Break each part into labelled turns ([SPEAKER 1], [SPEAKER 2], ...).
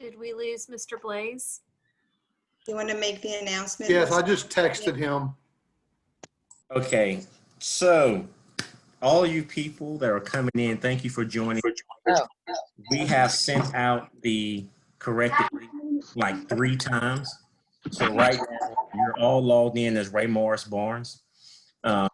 [SPEAKER 1] Did we lose Mr. Blaze?
[SPEAKER 2] You want to make the announcement?
[SPEAKER 3] Yes, I just texted him.
[SPEAKER 4] Okay, so all you people that are coming in, thank you for joining. We have sent out the corrected link like 3 times. So right now, you're all logged in as Ray Morris Barnes. You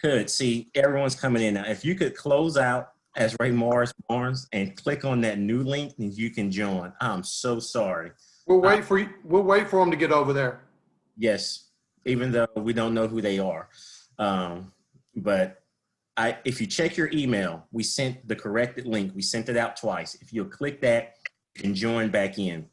[SPEAKER 4] could see everyone's coming in now. If you could close out as Ray Morris Barnes and click on that new link, then you can join. I'm so sorry.
[SPEAKER 3] We'll wait for you. We'll wait for them to get over there.
[SPEAKER 4] Yes, even though we don't know who they are. But if you check your email, we sent the corrected link. We sent it out twice. If you'll click that, you can join back in.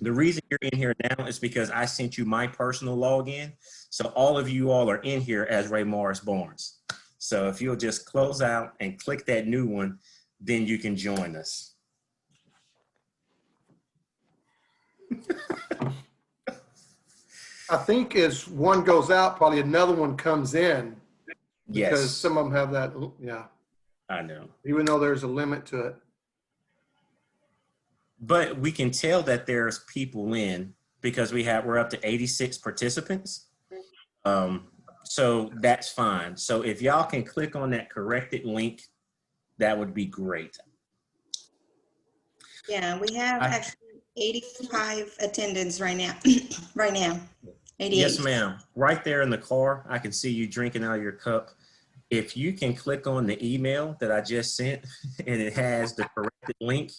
[SPEAKER 4] The reason you're in here now is because I sent you my personal login. So all of you all are in here as Ray Morris Barnes. So if you'll just close out and click that new one, then you can join us.
[SPEAKER 3] I think as one goes out, probably another one comes in. Because
[SPEAKER 4] Yes,
[SPEAKER 3] some of them have that, yeah,
[SPEAKER 4] I know.
[SPEAKER 3] even though there's a limit to it.
[SPEAKER 4] But we can tell that there's people in because we're up to 86 participants. So that's fine. So if y'all can click on that corrected link, that would be great.
[SPEAKER 2] Yeah, we have actually 85 attendants right now. Right now, 88.
[SPEAKER 4] Yes, ma'am. Right there in the car, I can see you drinking out of your cup. If you can click on the email that I just sent and it has the corrected link,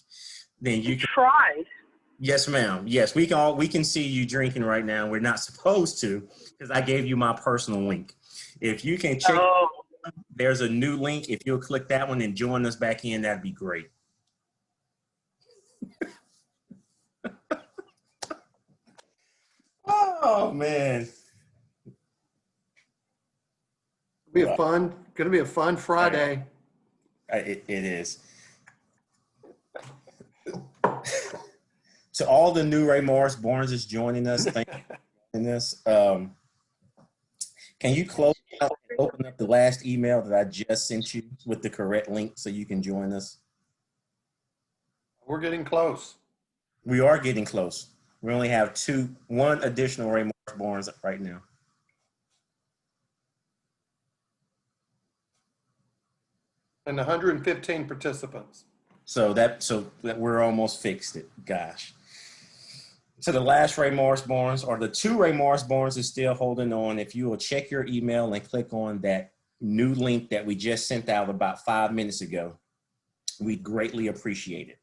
[SPEAKER 4] then you can.
[SPEAKER 5] Tried.
[SPEAKER 4] Yes, ma'am. Yes, we can see you drinking right now. We're not supposed to because I gave you my personal link. If you can check, there's a new link. If you'll click that one and join us back in, that'd be great. Oh man.
[SPEAKER 3] Gonna be a fun Friday.
[SPEAKER 4] It is. To all the new Ray Morris Barnes is joining us. Thank you for joining us. Can you close out and open up the last email that I just sent you with the correct link so you can join us?
[SPEAKER 3] We're getting close.
[SPEAKER 4] We are getting close. We only have one additional Ray Morris Barnes right now.
[SPEAKER 3] And 115 participants.
[SPEAKER 4] So that we're almost fixed it. Gosh. So the last Ray Morris Barnes, or the 2 Ray Morris Barnes, is still holding on. If you will check your email and click on that new link that we just sent out about 5 minutes ago, we'd greatly appreciate it.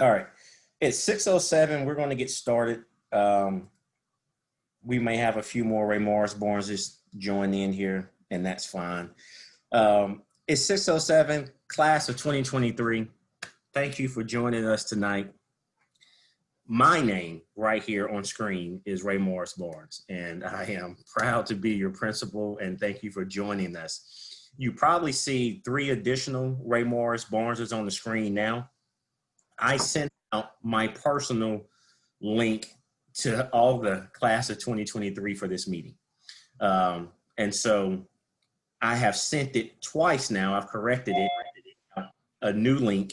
[SPEAKER 4] All right, it's 6:07. We're going to get started. We may have a few more Ray Morris Barnes just join in here, and that's fine. It's 6:07, class of 2023. Thank you for joining us tonight. My name right here on screen is Ray Morris Barnes, and I am proud to be your principal, and thank you for joining us. You probably see 3 additional Ray Morris Barneses on the screen now. I sent out my personal link to all the class of 2023 for this meeting. And so I have sent it twice now. I've corrected it, a new link.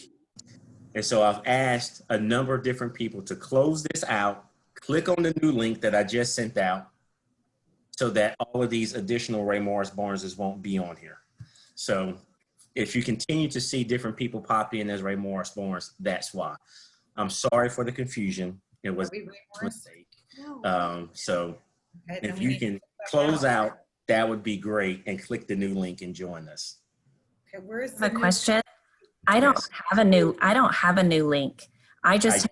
[SPEAKER 4] And so I've asked a number of different people to close this out, click on the new link that I just sent out so that all of these additional Ray Morris Barneses won't be on here. So if you continue to see different people pop in as Ray Morris Barnes, that's why. I'm sorry for the confusion. It was a mistake. So if you can close out, that would be great, and click the new link and join us.
[SPEAKER 6] Okay, where's
[SPEAKER 7] the question? I don't have a new link. I
[SPEAKER 4] just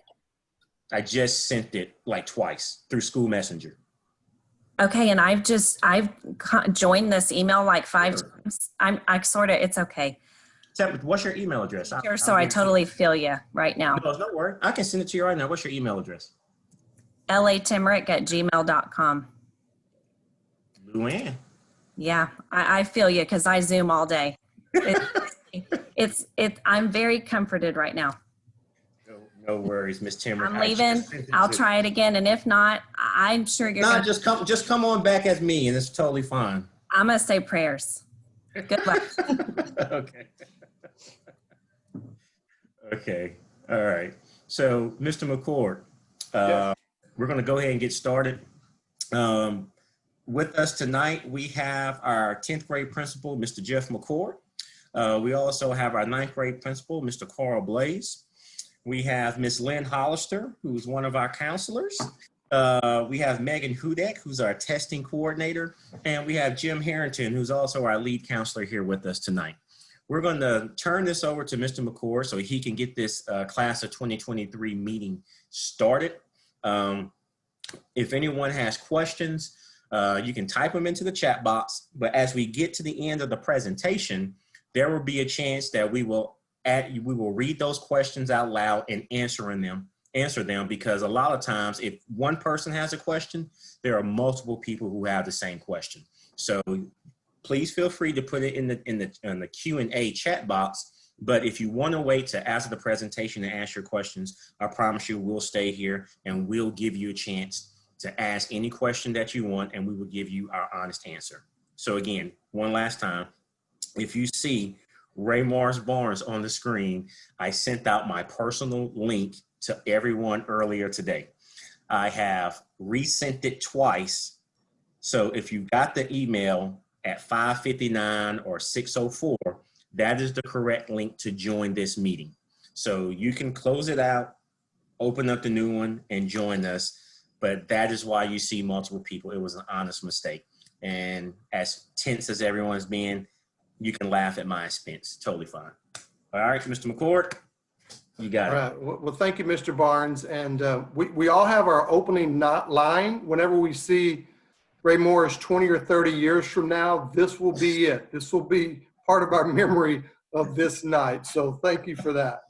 [SPEAKER 4] sent it like twice through School Messenger.
[SPEAKER 7] Okay, and I've joined this email like 5 times. It's okay.
[SPEAKER 4] What's your email address?
[SPEAKER 7] I totally feel you right now.
[SPEAKER 4] No, don't worry. I can send it to you right now. What's your email address?
[SPEAKER 7] latimerick@gmail.com.
[SPEAKER 4] Luann.
[SPEAKER 7] Yeah, I feel you because I Zoom all day. I'm very comforted right now.
[SPEAKER 4] No No worries, Miss Timmer.
[SPEAKER 7] I'm leaving. I'll try it again. And if not, I'm sure you're
[SPEAKER 4] No,
[SPEAKER 7] going to,
[SPEAKER 4] just come on back as me, and it's totally fine.
[SPEAKER 7] I'm going to say prayers. Good luck.
[SPEAKER 4] Okay. Okay. All right. So, Mr. McCord,
[SPEAKER 3] Yes.
[SPEAKER 4] we're going to go ahead and get started. With us tonight, we have our 10th grade principal, Mr. Jeff McCord. We also have our 9th grade principal, Mr. Carl Blaze. We have Miss Lynn Hollister, who's one of our counselors. We have Megan Hudek, who's our testing coordinator. And we have Jim Harrington, who's also our lead counselor here with us tonight. We're going to turn this over to Mr. McCord so he can get this class of 2023 meeting started. If anyone has questions, you can type them into the chat box. But as we get to the end of the presentation, there will be a chance that we will read those questions out loud and answer them, because a lot of times if one person has a question, there are multiple people who have the same question. So please feel free to put it in the Q&A chat box. But if you want to wait to after the presentation and ask your questions, I promise you we'll stay here and we'll give you a chance to ask any question that you want, and we will give you our honest answer. So again, one last time, if you see Ray Morris Barnes on the screen, I sent out my personal link to everyone earlier today. I have resent it twice. So if you got the email at 5:59 or 6:04, that is the correct link to join this meeting. So you can close it out, open up the new one, and join us. But that is why you see multiple people. It was an honest mistake. And as tense as everyone's being, you can laugh at my expense. Totally fine. All right, Mr. McCord, you got it.
[SPEAKER 3] All right. Well, thank you, Mr. Barnes. And we all have our opening line. Whenever we see Ray Morris 20 or 30 years from now, this will be it. This will be part of our memory of this night. So thank you for that.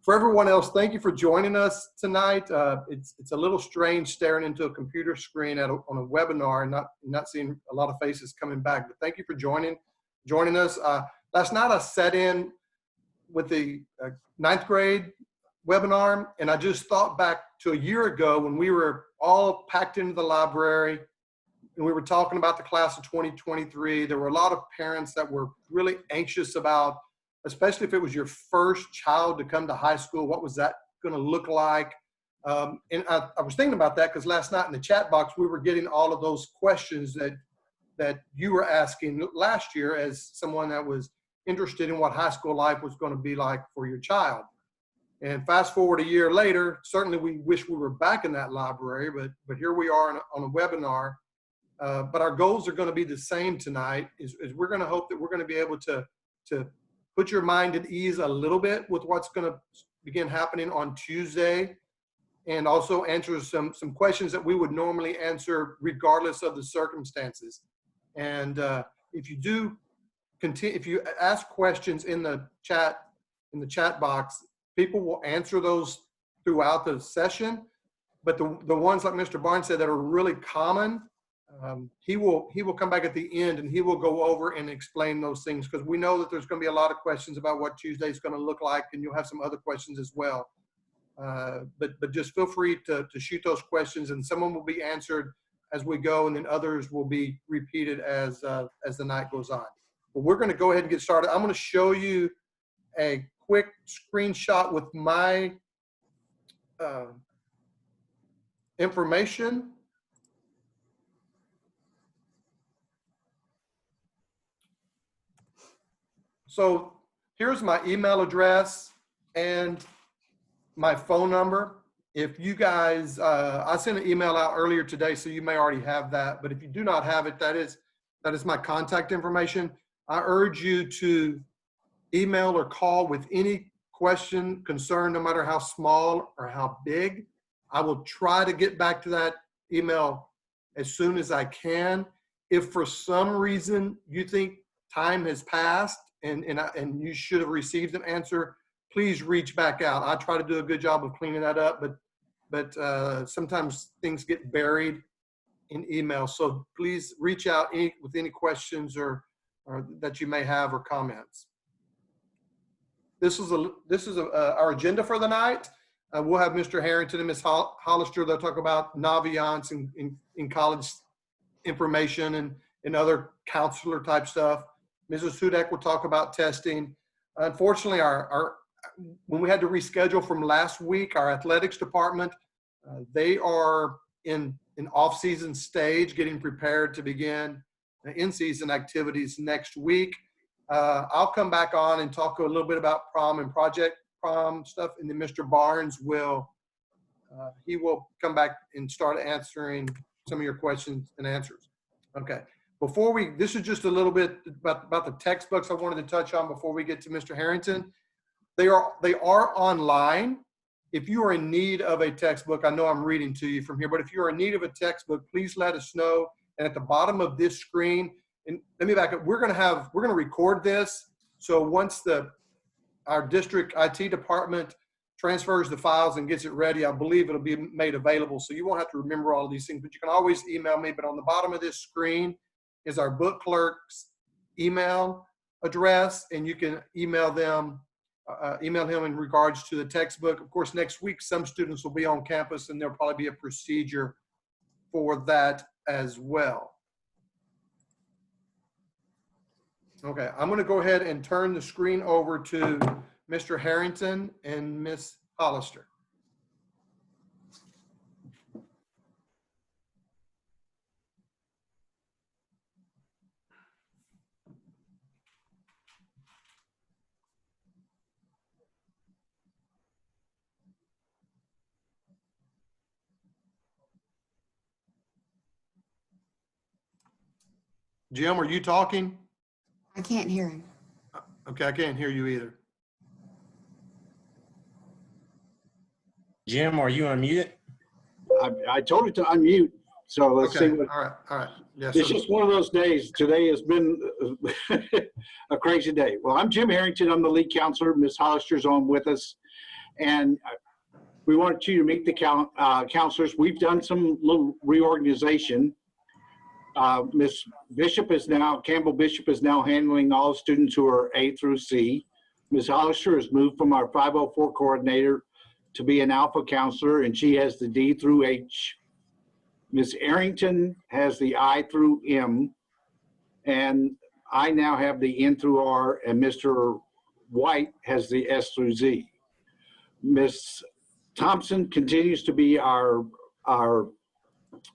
[SPEAKER 3] For everyone else, thank you for joining us tonight. It's a little strange staring into a computer screen on a webinar and not seeing a lot of faces coming back. But thank you for joining us. Last night I sat in with the 9th grade webinar, and I just thought back to a year ago when we were all packed into the library and we were talking about the class of 2023. There were a lot of parents that were really anxious about, especially if it was your first child to come to high school, what was that going to look like? And I was thinking about that because last night in the chat box, we were getting all of those questions that you were asking last year as someone that was interested in what high school life was going to be like for your child. And fast forward a year later, certainly we wish we were back in that library, but here we are on a webinar. But our goals are going to be the same tonight, is we're going to hope that we're going to be able to put your mind at ease a little bit with what's going to begin happening on Tuesday, and also answer some questions that we would normally answer regardless of the circumstances. And if you ask questions in the chat box, people will answer those throughout the session. But the ones like Mr. Barnes said that are really common, he will come back at the end and he will go over and explain those things, because we know that there's going to be a lot of questions about what Tuesday is going to look like, and you'll have some other questions as well. But just feel free to shoot those questions, and some of them will be answered as we go, and then others will be repeated as the night goes on. But we're going to go ahead and get started. I'm going to show you a quick screenshot with my information. So here's my email address and my phone number. If you guys, I sent an email out earlier today, so you may already have that. But if you do not have it, that is my contact information. I urge you to email or call with any question, concern, no matter how small or how big. I will try to get back to that email as soon as I can. If for some reason you think time has passed and you should have received an answer, please reach back out. I try to do a good job of cleaning that up, but sometimes things get buried in email. So please reach out with any questions or that you may have or comments. This is our agenda for the night. We'll have Mr. Harrington and Ms. Hollister. They'll talk about Naviance in college information and other counselor type stuff. Mrs. Hudak will talk about testing. Unfortunately, when we had to reschedule from last week, our athletics department, they are in an off-season stage, getting prepared to begin in-season activities next week. I'll come back on and talk a little bit about prom and project prom stuff, and then Mr. Barnes will come back and start answering some of your questions and answers. Okay. This is just a little bit about the textbooks I wanted to touch on before we get to Mr. Harrington. They are online. If you are in need of a textbook, I know I'm reading to you from here, but if you are in need of a textbook, please let us know. And at the bottom of this screen, and let me back up, we're going to record this. So once our district IT department transfers the files and gets it ready, I believe it'll be made available. So you won't have to remember all of these things, but you can always email me. But on the bottom of this screen is our book clerk's email address, and you can email him in regards to the textbook. Of course, next week, some students will be on campus, and there'll probably be a procedure for that as well. Okay, I'm going to go ahead and turn the screen over to Mr. Harrington and Ms. Hollister. Jim, are you talking?
[SPEAKER 5] I can't hear him.
[SPEAKER 3] Okay, I can't hear you either.
[SPEAKER 4] Jim, are you unmuted?
[SPEAKER 6] I told it to unmute, so let's
[SPEAKER 3] Okay,
[SPEAKER 6] see. What,
[SPEAKER 3] all right. Yes,
[SPEAKER 6] it's
[SPEAKER 3] sir.
[SPEAKER 6] just one of those days. Today has been a crazy day. Well, I'm Jim Harrington. I'm the lead counselor. Ms. Hollister's on with us. And we wanted you to meet the counselors. We've done some little reorganization. Ms. Campbell Bishop is now handling all students who are A through C. Ms. Hollister has moved from our 504 coordinator to be an alpha counselor, and she has the D through H. Ms. Arrington has the I through M, and I now have the N through R, and Mr. White has the S through Z. Ms. Thompson continues to be our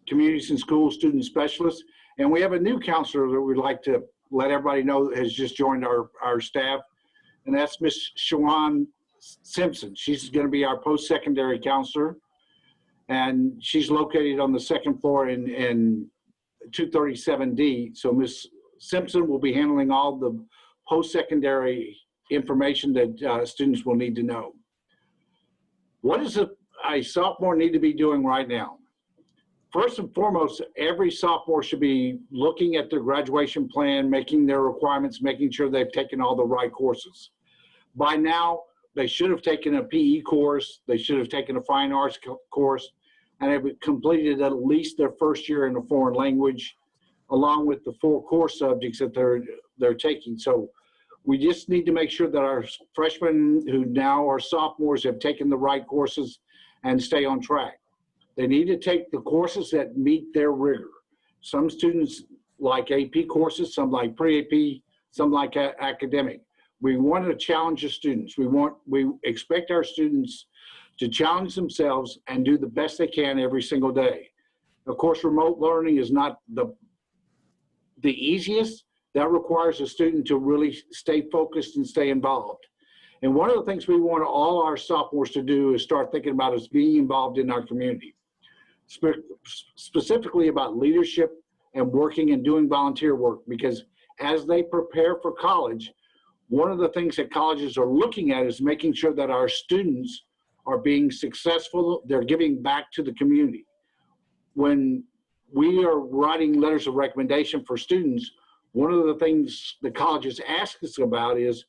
[SPEAKER 6] communities and school student specialist, and we have a new counselor that we'd like to let everybody know that has just joined our staff, and that's Ms. Shawan Simpson. She's going to be our post-secondary counselor, and she's located on the second floor in 237D. So Ms. Simpson will be handling all the post-secondary information that students will need to know. What does a sophomore need to be doing right now? First and foremost, every sophomore should be looking at their graduation plan, making their requirements, making sure they've taken all the right courses. By now, they should have taken a PE course, they should have taken a fine arts course, and have completed at least their first year in a foreign language, along with the 4 core subjects that they're taking. So we just need to make sure that our freshmen who now are sophomores have taken the right courses and stay on track. They need to take the courses that meet their rigor. Some students like AP courses, some like pre-AP, some like academic. We want to challenge the students. We expect our students to challenge themselves and do the best they can every single day. Of course, remote learning is not the easiest. That requires a student to really stay focused and stay involved. And one of the things we want all our sophomores to do is start thinking about is being involved in our community, specifically about leadership and working and doing volunteer work, because as they prepare for college, one of the things that colleges are looking at is making sure that our students are being successful, they're giving back to the community. When we are writing letters of recommendation for students, one of the things the colleges ask us about is,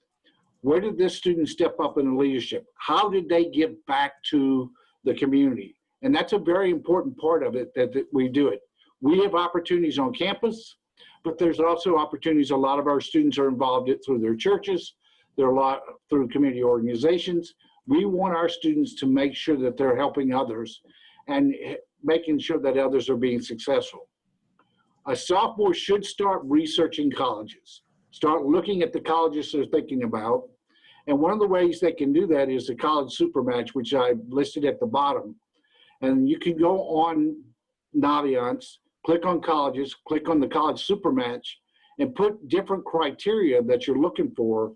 [SPEAKER 6] where did this student step up in leadership? How did they give back to the community? And that's a very important part of it, that we do it. We have opportunities on campus, but there's also opportunities. A lot of our students are involved through their churches, through community organizations. We want our students to make sure that they're helping others and making sure that others are being successful. A sophomore should start researching colleges, start looking at the colleges they're thinking about. And one of the ways they can do that is the college super match, which I listed at the bottom. And you can go on Naviance, click on colleges, click on the college super match, and put different criteria that you're looking for.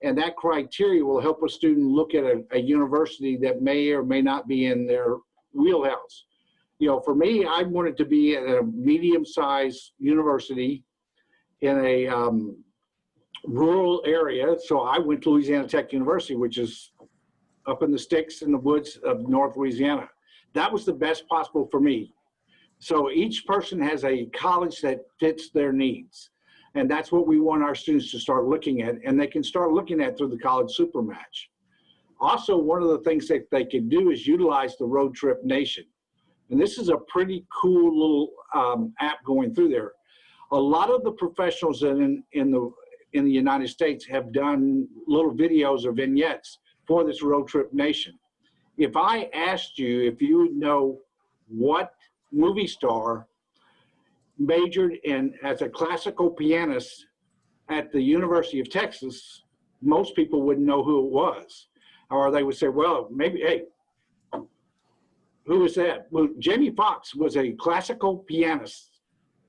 [SPEAKER 6] And that criteria will help a student look at a university that may or may not be in their wheelhouse. You know, for me, I wanted to be at a medium-sized university in a rural area. So I went to Louisiana Tech University, which is up in the sticks in the woods of North Louisiana. That was the best possible for me. So each person has a college that fits their needs. And that's what we want our students to start looking at. And they can start looking at through the college super match. Also, one of the things that they can do is utilize the Road Trip Nation. And this is a pretty cool little app going through there. A lot of the professionals in the United States have done little videos or vignettes for this Road Trip Nation. If I asked you if you would know what movie star majored in as a classical pianist at the University of Texas, most people wouldn't know who it was. Or they would say, well, maybe, hey, who is that? Well, Jamie Foxx was a classical pianist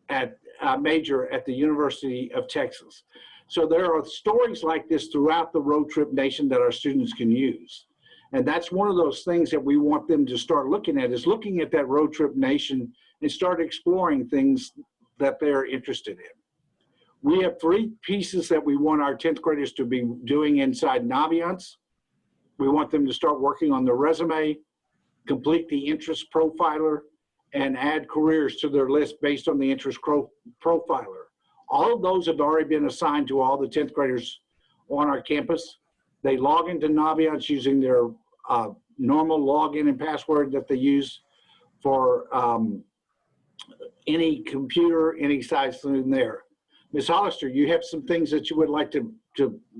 [SPEAKER 6] at major at the University of Texas. So there are stories like this throughout the Road Trip Nation that our students can use. And that's one of those things that we want them to start looking at, is looking at that Road Trip Nation and start exploring things that they're interested in. We have 3 pieces that we want our 10th graders to be doing inside Naviance. We want them to start working on their resume, complete the interest profiler, and add careers to their list based on the interest profiler. All of those have already been assigned to all the 10th graders on our campus. They log into Naviance using their normal login and password that they use for any computer, any size in there. Ms. Hollister, you have some things that you would like to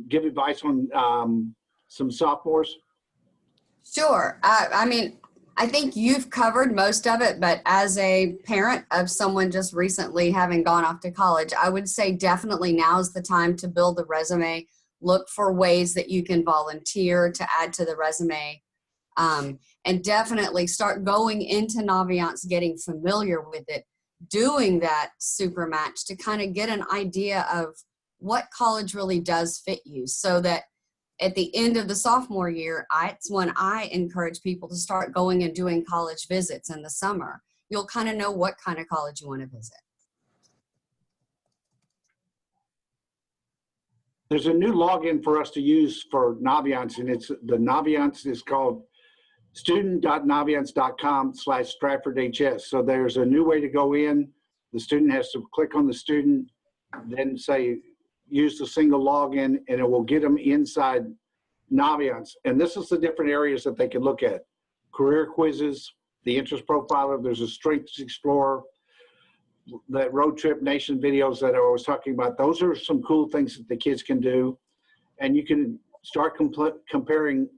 [SPEAKER 6] give advice on some sophomores?
[SPEAKER 5] Sure. I mean, I think you've covered most of it, but as a parent of someone just recently having gone off to college, I would say definitely now is the time to build the resume. Look for ways that you can volunteer to add to the resume. And definitely start going into Naviance, getting familiar with it, doing that super match to kind of get an idea of what college really does fit you, so that at the end of the sophomore year, it's when I encourage people to start going and doing college visits in the summer. You'll kind of know what kind of college you want to visit.
[SPEAKER 6] There's a new login for us to use for Naviance, and the Naviance is called student.naviance.com/StratfordHS. So there's a new way to go in. The student has to click on the student, then say, use the single login, and it will get them inside Naviance. And this is the different areas that they can look at. Career quizzes, the interest profiler, there's a strengths explorer, that Road Trip Nation videos that I was talking about. Those are some cool things that the kids can do. And you can start comparing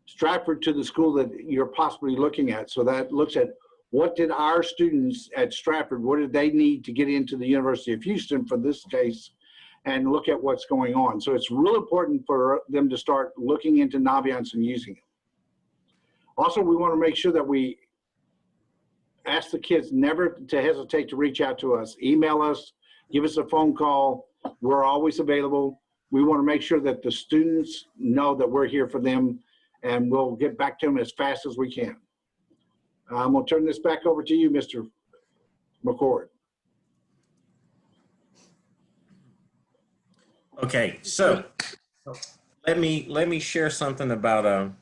[SPEAKER 6] Stratford to the school that you're possibly looking at. So that looks at what did our students at Stratford, what did they need to get into the University of Houston for this case, and look at what's going on. So it's real important for them to start looking into Naviance and using it. Also, we want to make sure that we ask the kids never to hesitate to reach out to us. Email us, give us a phone call. We're always available. We want to make sure that the students know that we're here for them, and we'll get back to them as fast as we can. I'm going to turn this back over to you, Mr. McCord.
[SPEAKER 4] Okay, so let me share something about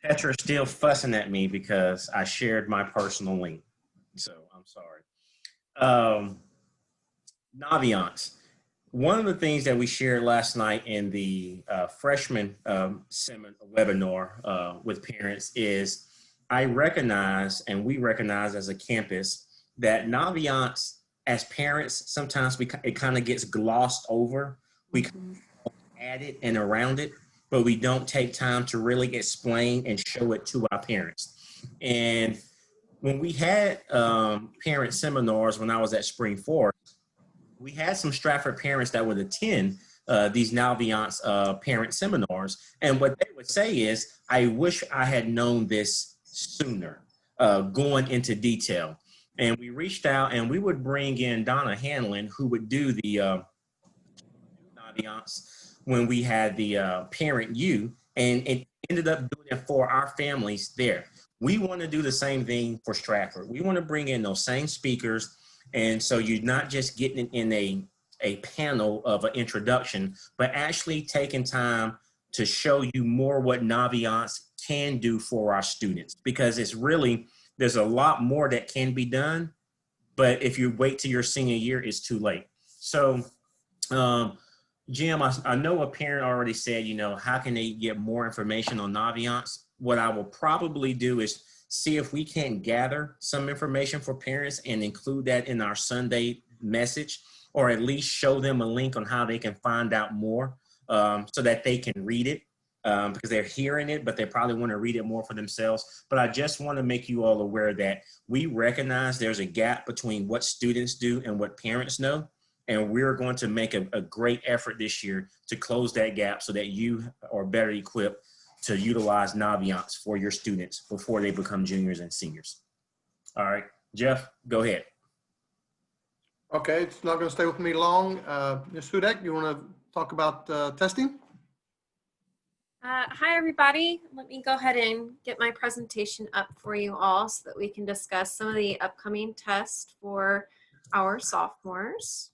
[SPEAKER 4] Petra's still fussing at me because I shared my personal link. So I'm sorry. Naviance. One of the things that we shared last night in the freshman webinar with parents is I recognize, and we recognize as a campus, that Naviance, as parents, sometimes it kind of gets glossed over. We add it and around it. but we don't take time to really explain and show it to our parents. And when we had parent seminars when I was at Spring Forest, we had some Stratford parents that would attend these Navient parent seminars. And what they would say is, I wish I had known this sooner, going into detail. And we reached out and we would bring in Donna Hanlon, who would do the Navients when we had the parent U, and it ended up doing it for our families there. We want to do the same thing for Stratford. We want to bring in those same speakers. And so you're not just getting it in a panel of an introduction, but actually taking time to show you more what Navients can do for our students, because it's really, there's a lot more that can be done, but if you wait till your senior year, it's too late. So, Jim, I know a parent already said, you know, how can they get more information on Navients? What I will probably do is see if we can gather some information for parents and include that in our Sunday message, or at least show them a link on how they can find out more, so that they can read it, because they're hearing it, but they probably want to read it more for themselves. But I just want to make you all aware that we recognize there's a gap between what students do and what parents know. And we're going to make a great effort this year to close that gap so that you are better equipped to utilize Navients for your students before they become juniors and seniors. All right, Jeff, go ahead.
[SPEAKER 3] Okay, it's not going to stay with me long. Ms. Hudak, you want to talk about testing?
[SPEAKER 1] Hi, everybody. Let me go ahead and get my presentation up for you all so that we can discuss some of the upcoming tests for our sophomores.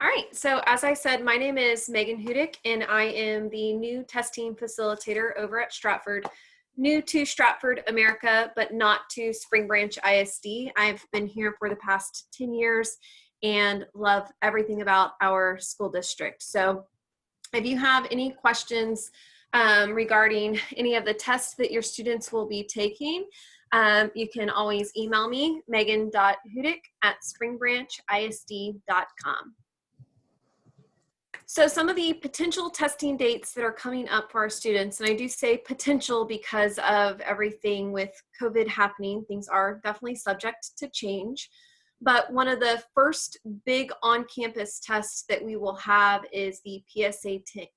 [SPEAKER 1] All right, so as I said, my name is Megan Hudick, and I am the new testing facilitator over at Stratford. New to Stratford, America, but not to Spring Branch ISD. I've been here for the past 10 years and love everything about our school district. So if you have any questions regarding any of the tests that your students will be taking, you can always email me, megan.hudick@springbrancisd.com. So some of the potential testing dates that are coming up for our students, and I do say potential because of everything with COVID happening, things are definitely subject to change. But one of the first big on-campus tests that we will have is the PSAT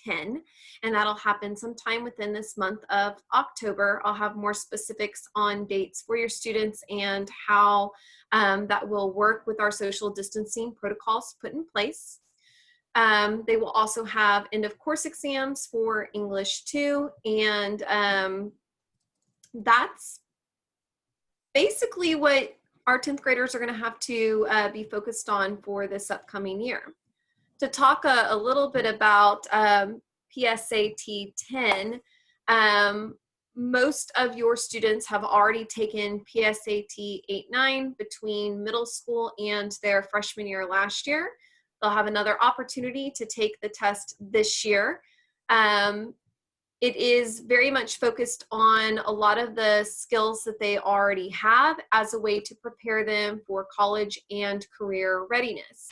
[SPEAKER 1] 10, and that'll happen sometime within this month of October. I'll have more specifics on dates for your students and how that will work with our social distancing protocols put in place. They will also have end of course exams for English 2, and that's basically what our 10th graders are going to have to be focused on for this upcoming year. To talk a little bit about PSAT 10, most of your students have already taken PSAT 8-9 between middle school and their freshman year last year. They'll have another opportunity to take the test this year. It is very much focused on a lot of the skills that they already have as a way to prepare them for college and career readiness.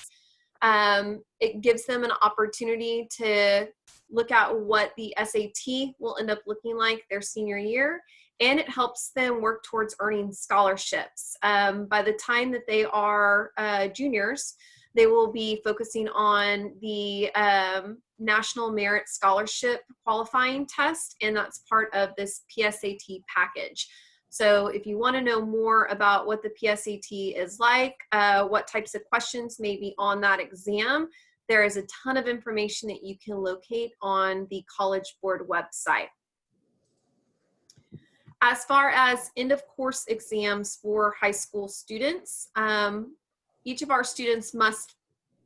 [SPEAKER 1] It gives them an opportunity to look at what the SAT will end up looking like their senior year, and it helps them work towards earning scholarships. By the time that they are juniors, they will be focusing on the National Merit Scholarship qualifying test, and that's part of this PSAT package. So if you want to know more about what the PSAT is like, what types of questions may be on that exam, there is a ton of information that you can locate on the College Board website. As far as end of course exams for high school students, each of our students must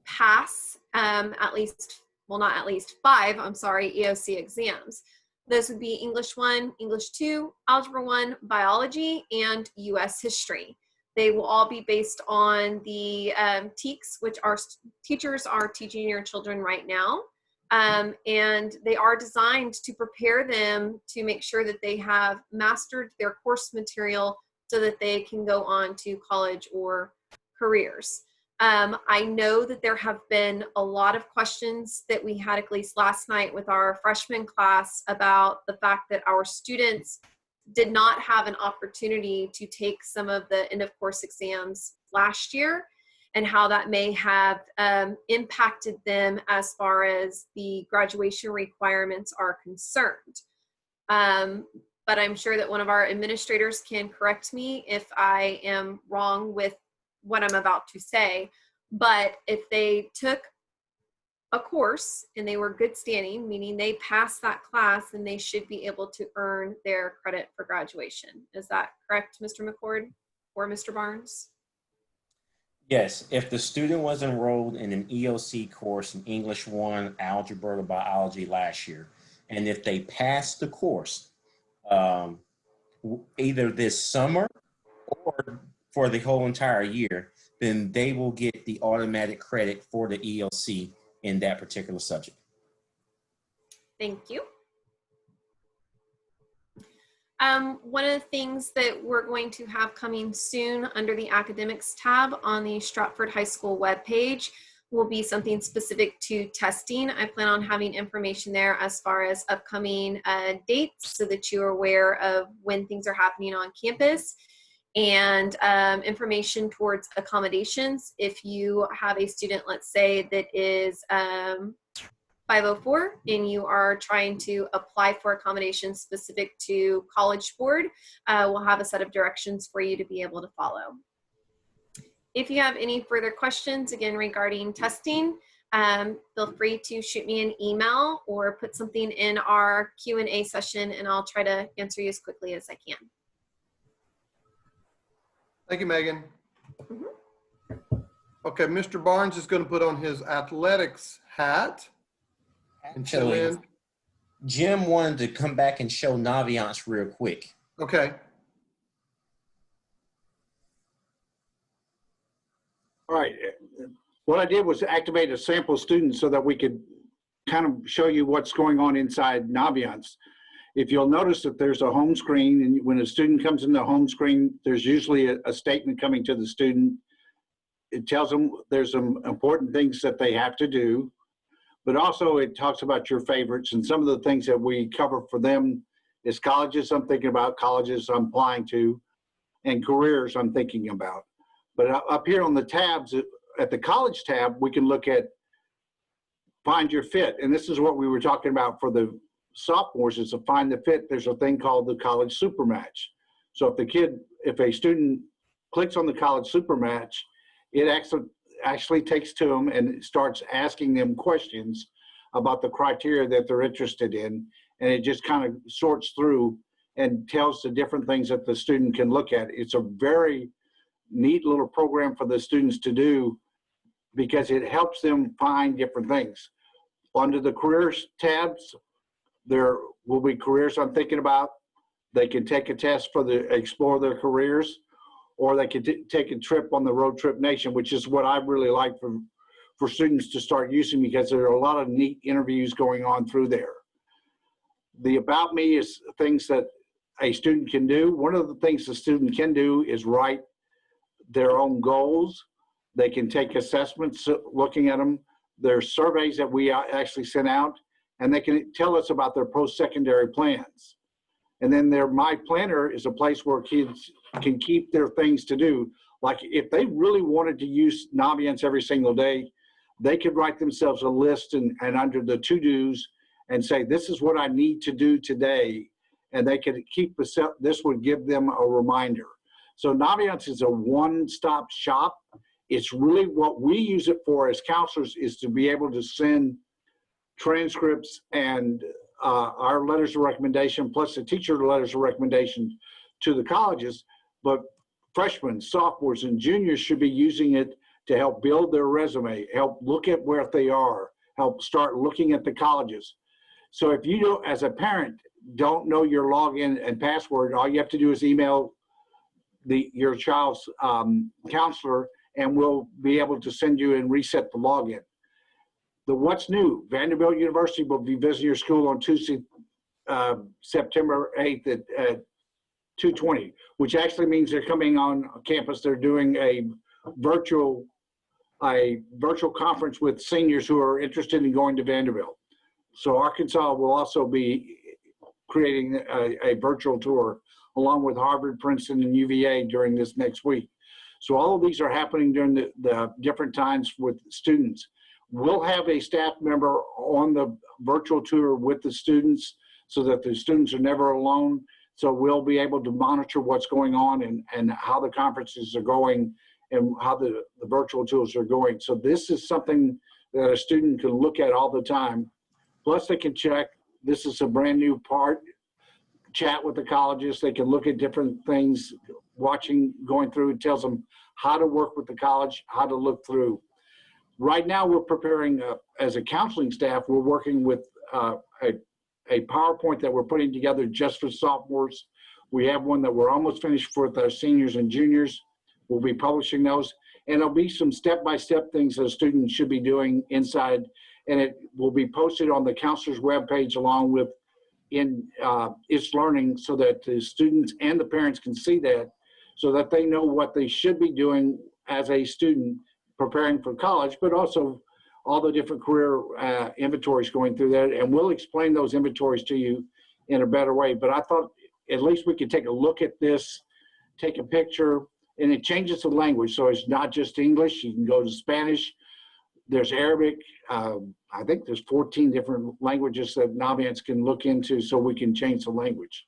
[SPEAKER 1] pass at least, well, not at least 5, EOC exams. Those would be English 1, English 2, Algebra 1, Biology, and US History. They will all be based on the TEKS, which our teachers are teaching your children right now. And they are designed to prepare them to make sure that they have mastered their course material so that they can go on to college or careers. I know that there have been a lot of questions that we had at least last night with our freshman class about the fact that our students did not have an opportunity to take some of the end of course exams last year, and how that may have impacted them as far as the graduation requirements are concerned. But I'm sure that one of our administrators can correct me if I am wrong with what I'm about to say. But if they took a course and they were good standing, meaning they passed that class, then they should be able to earn their credit for graduation. Is that correct, Mr. McCord or Mr. Barnes?
[SPEAKER 4] Yes, if the student was enrolled in an EOC course in English 1, Algebra, or Biology last year, and if they passed the course either this summer or for the whole entire year, then they will get the automatic credit for the EOC in that particular subject.
[SPEAKER 1] Thank you. One of the things that we're going to have coming soon under the academics tab on the Stratford High School webpage will be something specific to testing. I plan on having information there as far as upcoming dates so that you are aware of when things are happening on campus, and information towards accommodations. If you have a student, let's say, that is 504 and you are trying to apply for accommodations specific to College Board, we'll have a set of directions for you to be able to follow. If you have any further questions, again, regarding testing, feel free to shoot me an email or put something in our Q&A session, and I'll try to answer you as quickly as I can.
[SPEAKER 3] Thank you, Megan. Okay, Mr. Barnes is going to put on his athletics hat.
[SPEAKER 4] Actually, Jim wanted to come back and show Naviance real quick.
[SPEAKER 3] Okay.
[SPEAKER 6] All right. What I did was activate a sample student so that we could kind of show you what's going on inside Naviance. If you'll notice that there's a home screen, and when a student comes in the home screen, there's usually a statement coming to the student. It tells them there's some important things that they have to do, but also it talks about your favorites, and some of the things that we cover for them is colleges I'm thinking about, colleges I'm applying to, and careers I'm thinking about. But up here on the tabs, at the college tab, we can look at find your fit. And this is what we were talking about for the sophomores, is to find the fit. There's a thing called the college super match. So if a student clicks on the college super match, it actually takes to them and starts asking them questions about the criteria that they're interested in. And it just kind of sorts through and tells the different things that the student can look at. It's a very neat little program for the students to do because it helps them find different things. Under the careers tabs, there will be careers I'm thinking about. They can take a test for explore their careers, or they can take a trip on the Road Trip Nation, which is what I really like for students to start using, because there are a lot of neat interviews going on through there. The About Me is things that a student can do. One of the things the student can do is write their own goals. They can take assessments looking at them. There's surveys that we actually sent out, and they can tell us about their post-secondary plans. And then their My Planner is a place where kids can keep their things to do. Like if they really wanted to use Naviance every single day, they could write themselves a list and under the to-dos and say, this is what I need to do today. And they could keep this would give them a reminder. So Naviance is a one-stop shop. It's really what we use it for as counselors, is to be able to send transcripts and our letters of recommendation, plus the teacher letters of recommendation to the colleges. But freshmen, sophomores, and juniors should be using it to help build their resume, help look at where they are, help start looking at the colleges. So if you don't, as a parent, don't know your login and password, all you have to do is email your child's counselor, and we'll be able to send you and reset the login. The What's New, Vanderbilt University will be visiting your school on Tuesday, September 8th at 220, which actually means they're coming on campus. They're doing a virtual conference with seniors who are interested in going to Vanderbilt. So Arkansas will also be creating a virtual tour along with Harvard, Princeton, and UVA during this next week. So all of these are happening during the different times with students. We'll have a staff member on the virtual tour with the students so that the students are never alone. So we'll be able to monitor what's going on and how the conferences are going and how the virtual tours are going. So this is something that a student can look at all the time. Plus they can check, this is a brand new part, chat with the colleges. They can look at different things, going through. It tells them how to work with the college, how to look through. Right now we're preparing, as a counseling staff, we're working with a PowerPoint that we're putting together just for sophomores. We have one that we're almost finished with our seniors and juniors. We'll be publishing those. And there'll be some step-by-step things that a student should be doing inside. And it will be posted on the counselor's webpage along with It's Learning, so that the students and the parents can see that, so that they know what they should be doing as a student preparing for college, but also all the different career inventories going through that. And we'll explain those inventories to you in a better way. But I thought at least we could take a look at this, take a picture, and it changes the language. So it's not just English. You can go to Spanish. There's Arabic. I think there's 14 different languages that Naviance can look into so we can change the language.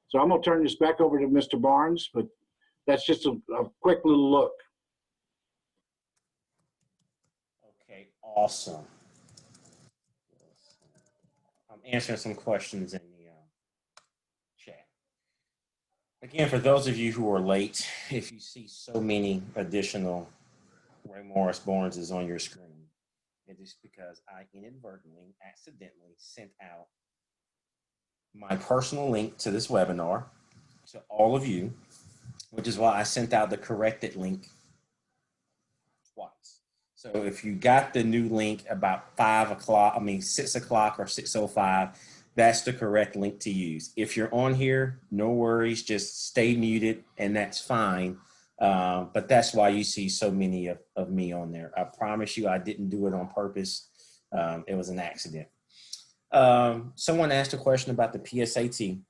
[SPEAKER 6] So I'm gonna turn this back over to Mr. Barnes, but that's just a quick little look.
[SPEAKER 4] Okay, awesome. I'm answering some questions in the chat. Again, for those of you who are late, if you see so many additional Ray Morris Barneses on your screen, it is because I inadvertently, accidentally sent out my personal link to this webinar to all of you, which is why I sent out the corrected link twice. So if you got the new link about 6 o'clock or 6:05, that's the correct link to use. If you're on here, no worries, just stay muted and that's fine. But that's why you see so many of me on there. I promise you I didn't do it on purpose. It was an accident. Someone asked a question about the PSAT.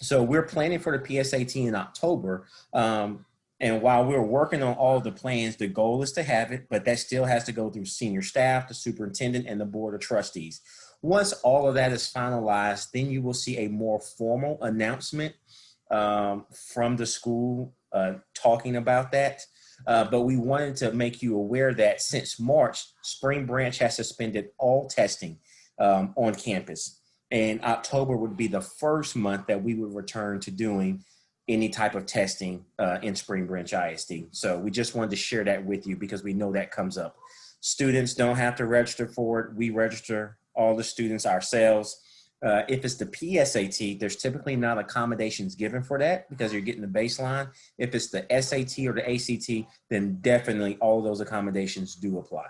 [SPEAKER 4] So we're planning for the PSAT in October. And while we're working on all the plans, the goal is to have it, but that still has to go through senior staff, the superintendent, and the board of trustees. Once all of that is finalized, then you will see a more formal announcement from the school talking about that. But we wanted to make you aware that since March, Spring Branch has suspended all testing on campus. And October would be the first month that we would return to doing any type of testing in Spring Branch ISD. So we just wanted to share that with you because we know that comes up. Students don't have to register for it. We register all the students ourselves. If it's the PSAT, there's typically not accommodations given for that because you're getting the baseline. If it's the SAT or the ACT, then definitely all of those accommodations do apply.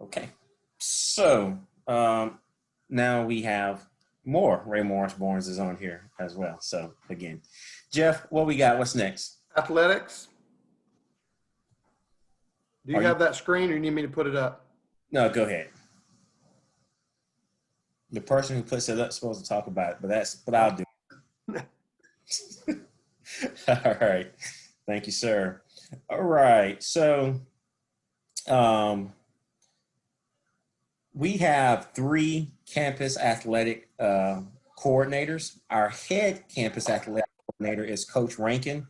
[SPEAKER 4] Okay, so now we have more Ray Morris Barnes is on here as well. So again, Jeff, what we got? What's next?
[SPEAKER 3] Athletics. Do you have that screen or you need me to put it up?
[SPEAKER 4] No, go ahead. The person who puts it up is supposed to talk about it, but that's what I'll do. All right. Thank you, sir. All right. So we have 3 campus athletic coordinators. Our head campus athletic coordinator is Coach Rankin.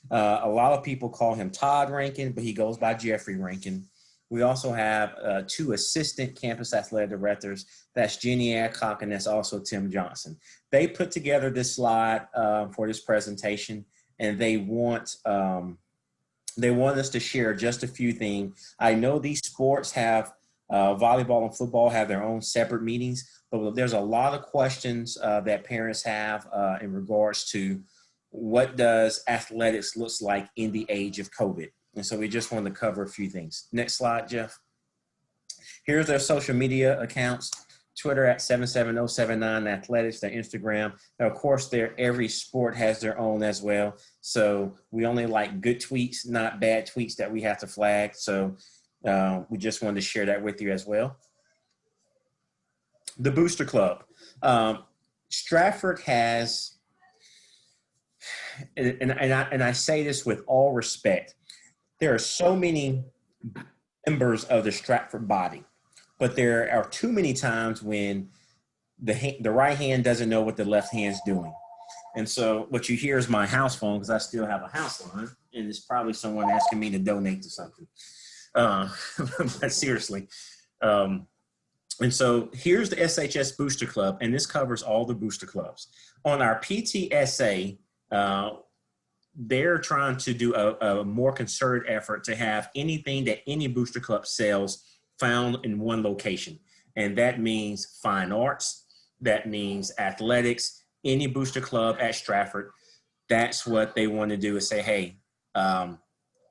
[SPEAKER 4] A lot of people call him Todd Rankin, but he goes by Jeffrey Rankin. We also have 2 assistant campus athletic directors. That's Jenny Adcock, and that's also Tim Johnson. They put together this slide for this presentation, and they want us to share just a few things. I know these sports have volleyball and football have their own separate meetings, but there's a lot of questions that parents have in regards to what does athletics looks like in the age of COVID. And so we just wanted to cover a few things. Next slide, Jeff. Here's their social media accounts. Twitter at 77079 athletics, their Instagram. Now, of course, every sport has their own as well. So we only like good tweets, not bad tweets that we have to flag. So we just wanted to share that with you as well. The Booster Club. Stratford has, and I say this with all respect, there are so many members of the Stratford body, but there are too many times when the right hand doesn't know what the left hand's doing. And so what you hear is my house phone, because I still have a house line, and it's probably someone asking me to donate to something. But seriously. And so here's the SHS Booster Club, and this covers all the booster clubs. On our PTSA, they're trying to do a more concerted effort to have anything that any booster club sells found in one location. And that means fine arts, that means athletics, any booster club at Stratford. That's what they want to do, is say, hey,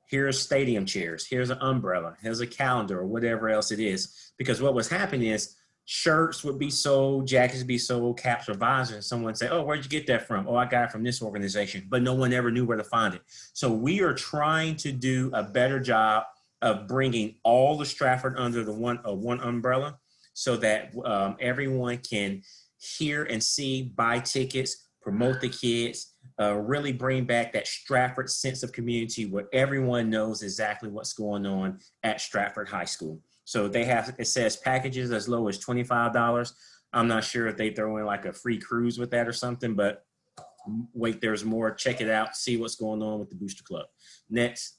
[SPEAKER 4] here's stadium chairs, here's an umbrella, here's a calendar, or whatever else it is. Because what was happening is shirts would be sold, jackets would be sold, caps or visors, and someone would say, oh, where'd you get that from? Oh, I got it from this organization, but no one ever knew where to find it. So we are trying to do a better job of bringing all the Stratford under the one umbrella, so that everyone can hear and see, buy tickets, promote the kids, really bring back that Stratford sense of community where everyone knows exactly what's going on at Stratford High School. So they have, it says packages as low as $25. I'm not sure if they throw in like a free cruise with that or something, but wait, there's more. Check it out, see what's going on with the Booster Club. Next,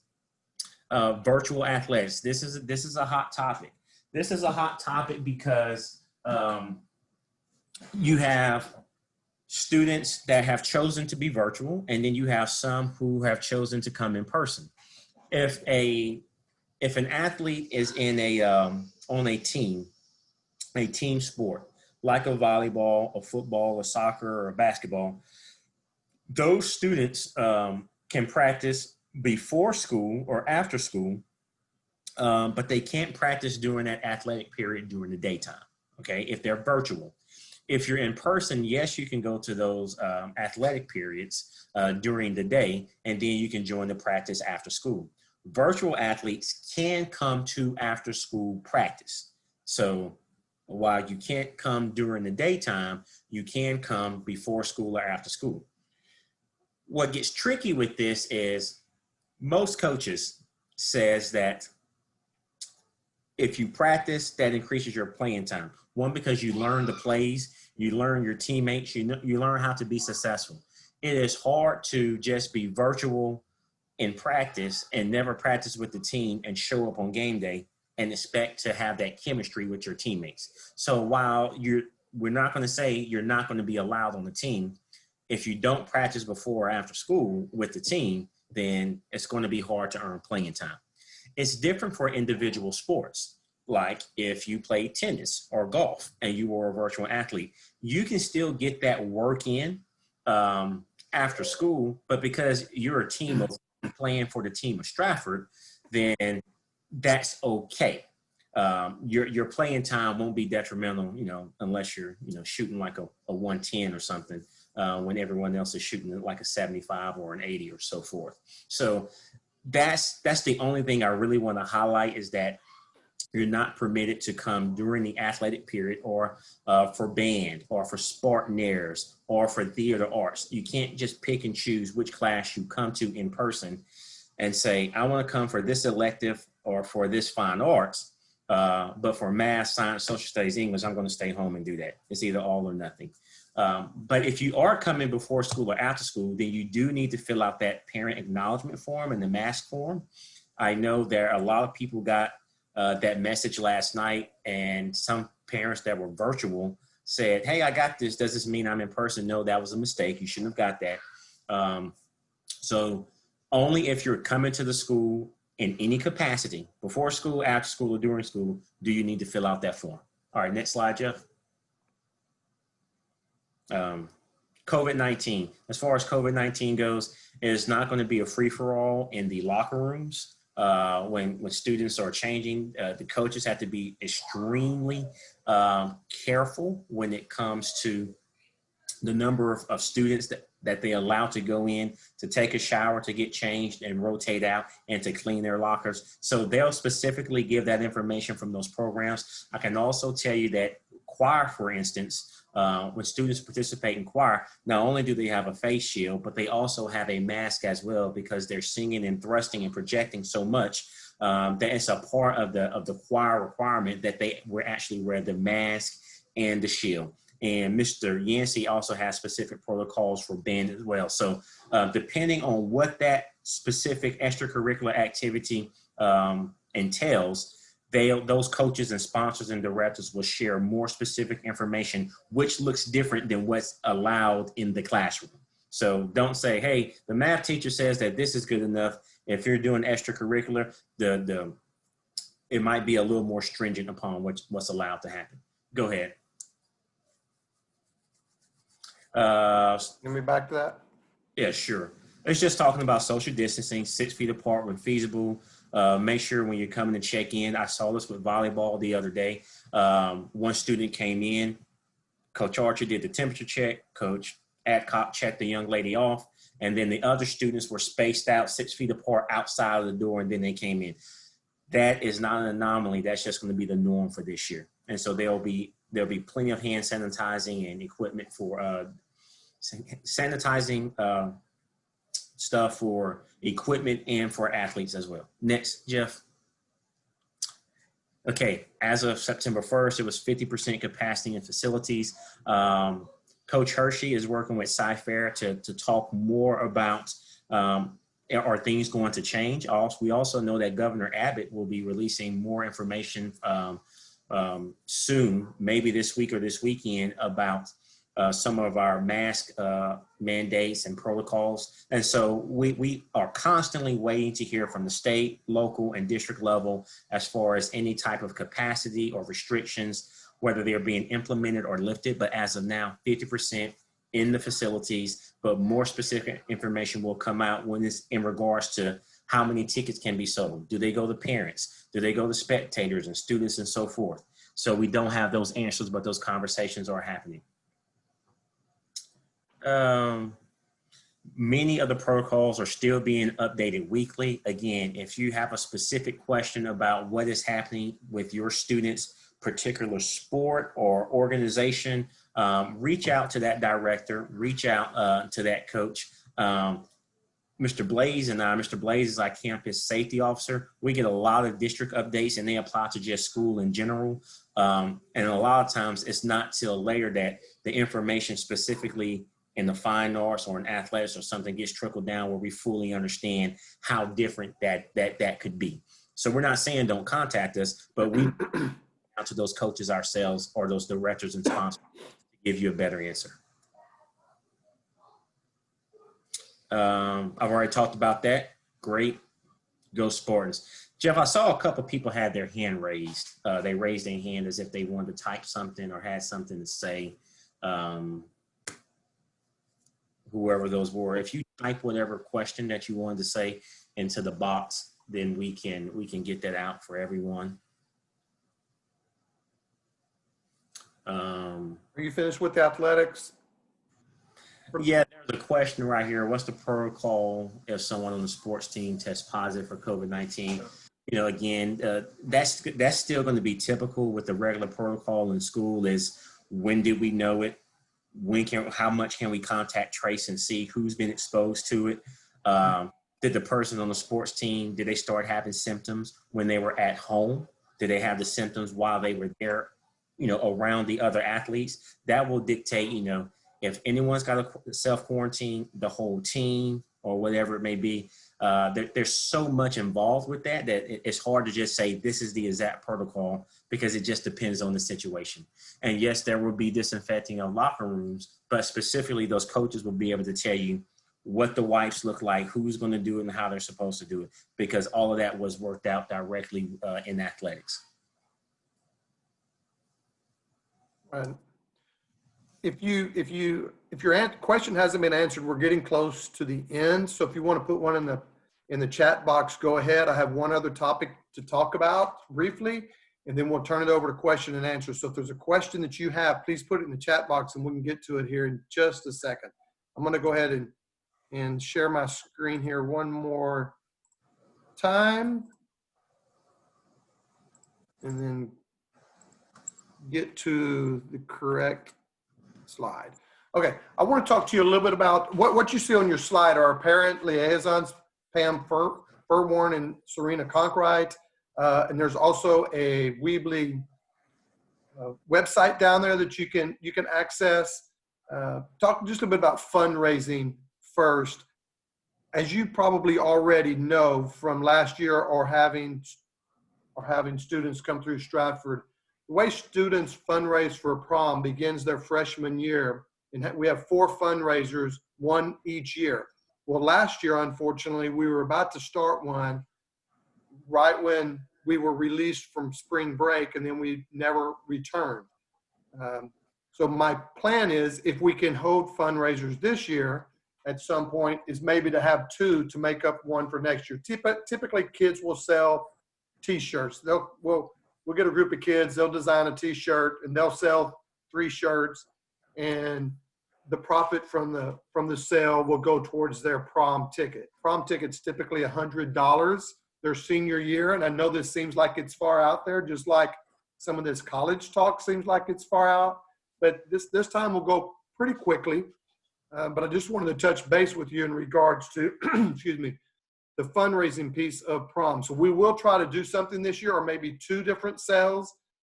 [SPEAKER 4] virtual athletics. This is a hot topic. This is a hot topic because you have students that have chosen to be virtual, and then you have some who have chosen to come in person. If an athlete is in on a team sport, like a volleyball, a football, a soccer, or a basketball, those students can practice before school or after school, but they can't practice during that athletic period during the daytime, okay, if they're virtual. If you're in person, yes, you can go to those athletic periods during the day, and then you can join the practice after school. Virtual athletes can come to after school practice. So while you can't come during the daytime, you can come before school or after school. What gets tricky with this is most coaches says that if you practice, that increases your playing time. One, because you learn the plays, you learn your teammates, you learn how to be successful. It is hard to just be virtual in practice and never practice with the team and show up on game day and expect to have that chemistry with your teammates. So while we're not going to say you're not going to be allowed on the team, if you don't practice before or after school with the team, then it's going to be hard to earn playing time. It's different for individual sports. Like if you play tennis or golf and you were a virtual athlete, you can still get that work in after school, but because you're a team of playing for the team of Stratford, then that's okay. Your playing time won't be detrimental, unless you're, shooting like a 110 or something, when everyone else is shooting like a 75 or an 80 or so forth. So that's the only thing I really want to highlight, is that you're not permitted to come during the athletic period, or for band, or for Spartanaires, or for theater arts. You can't just pick and choose which class you come to in person and say, I want to come for this elective or for this fine arts, but for math, science, social studies, English, I'm going to stay home and do that. It's either all or nothing. But if you are coming before school or after school, then you do need to fill out that parent acknowledgement form and the mask form. I know there are a lot of people got that message last night, and some parents that were virtual said, hey, I got this. Does this mean I'm in person? No, that was a mistake. You shouldn't have got that. So only if you're coming to the school in any capacity, before school, after school, or during school, do you need to fill out that form. All right, next slide, Jeff. COVID-19. As far as COVID-19 goes, it is not going to be a free-for-all in the locker rooms. when students are changing. The coaches have to be extremely careful when it comes to the number of students that they allow to go in, to take a shower, to get changed and rotate out, and to clean their lockers. So they'll specifically give that information from those programs. I can also tell you that choir, for instance, when students participate in choir, not only do they have a face shield, but they also have a mask as well, because they're singing and thrusting and projecting so much that it's a part of the choir requirement that they actually wear the mask and the shield. And Mr. Yancey also has specific protocols for band as well. So depending on what that specific extracurricular activity entails, those coaches and sponsors and directors will share more specific information, which looks different than what's allowed in the classroom. So don't say, hey, the math teacher says that this is good enough. If you're doing extracurricular, it might be a little more stringent upon what's allowed to happen. Go ahead.
[SPEAKER 3] Can we back to that?
[SPEAKER 4] Yeah, sure. It's just talking about social distancing, 6 feet apart when feasible. Make sure when you're coming to check in. I saw this with volleyball the other day. One student came in. Coach Archer did the temperature check. Coach Adcock checked the young lady off. And then the other students were spaced out 6 feet apart outside of the door, and then they came in. That is not an anomaly. That's just going to be the norm for this year. And so there'll be plenty of hand sanitizing and equipment for sanitizing stuff for equipment and for athletes as well. Next, Jeff. Okay, as of September 1st, it was 50% capacity in facilities. Coach Hershey is working with Cy-Fair to talk more about are things going to change. We also know that Governor Abbott will be releasing more information soon, maybe this week or this weekend, about some of our mask mandates and protocols. And so we are constantly waiting to hear from the state, local, and district level as far as any type of capacity or restrictions, whether they're being implemented or lifted. But as of now, 50% in the facilities, but more specific information will come out when it's in regards to how many tickets can be sold. Do they go to parents? Do they go to spectators and students and so forth? So we don't have those answers, but those conversations are happening. Many of the protocols are still being updated weekly. Again, if you have a specific question about what is happening with your students' particular sport or organization, reach out to that director, reach out to that coach. Mr. Blaze and Mr. Blaze is our campus safety officer. We get a lot of district updates and they apply to just school in general. And a lot of times it's not till later that the information specifically in the fine arts or in athletics or something gets trickled down where we fully understand how different that could be. So we're not saying don't contact us, but we out to those coaches ourselves or those directors and sponsors to give you a better answer. I've already talked about that. Great. Go Spartans. Jeff, I saw a couple people had their hand raised. They raised their hand as if they wanted to type something or had something to say. Whoever those were. If you type whatever question that you wanted to say into the box, then we can get that out for everyone.
[SPEAKER 3] Are you finished with the athletics?
[SPEAKER 4] Yeah, there's a question right here. What's the protocol if someone on the sports team tests positive for COVID-19? You know, again, that's still going to be typical with the regular protocol in school. Is when did we know it? How much can we contact trace and see who's been exposed to it? Did the person on the sports team, did they start having symptoms when they were at home? Did they have the symptoms while they were there, you know, around the other athletes? That will dictate, you know, if anyone's got to self-quarantine, the whole team or whatever it may be. There's so much involved with that it's hard to just say this is the exact protocol because it just depends on the situation. And yes, there will be disinfecting of locker rooms, but specifically those coaches will be able to tell you what the wipes look like, who's going to do it and how they're supposed to do it, because all of that was worked out directly in athletics.
[SPEAKER 3] And if your question hasn't been answered, we're getting close to the end. So if you want to put one in in the chat box, go ahead. I have one other topic to talk about briefly, and then we'll turn it over to question and answer. So if there's a question that you have, please put it in the chat box and we can get to it here in just a second. I'm going to go ahead and share my screen here one more time, and then get to the correct slide. Okay, I want to talk to you a little bit about what you see on your slide are our parent liaisons, Pam Furwarn and Serena Conkright. And there's also a Weebly website down there that you can access. Talk just a bit about fundraising first. As you probably already know from last year or having students come through Stratford, the way students fundraise for prom begins their freshman year. And we have 4 fundraisers, one each year. Well, last year, unfortunately, we were about to start one right when we were released from spring break, and then we never returned. So my plan is, if we can hold fundraisers this year at some point, is maybe to have 2 to make up one for next year. Typically, kids will sell T-shirts. We'll get a group of kids, they'll design a T-shirt, and they'll sell 3 shirts, and the profit from the sale will go towards their prom ticket. Prom ticket's typically $100 their senior year, and I know this seems like it's far out there, just like some of this college talk seems like it's far out, but this time will go pretty quickly. But I just wanted to touch base with you in regards to, excuse me, the fundraising piece of prom. So we will try to do something this year, or maybe 2 different sales.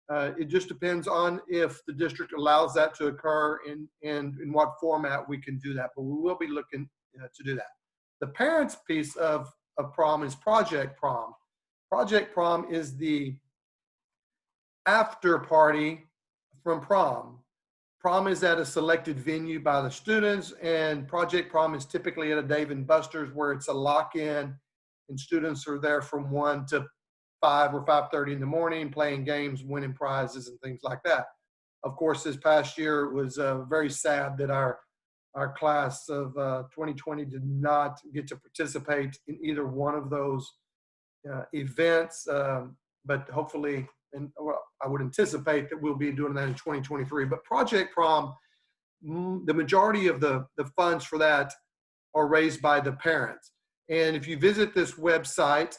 [SPEAKER 3] It just depends on if the district allows that to occur and in what format we can do that. But we will be looking to do that. The parents piece of prom is Project Prom. Project Prom is the after party from prom. Prom is at a selected venue by the students, and Project Prom is typically at a Dave & Buster's, where it's a lock-in and students are there from 1 to 5 or 5:30 in the morning playing games, winning prizes and things like that. Of course, this past year it was very sad that our class of 2020 did not get to participate in either one of those events, but hopefully, and I would anticipate that we'll be doing that in 2023. But Project Prom, the majority of the funds for that are raised by the parents. And if you visit this website,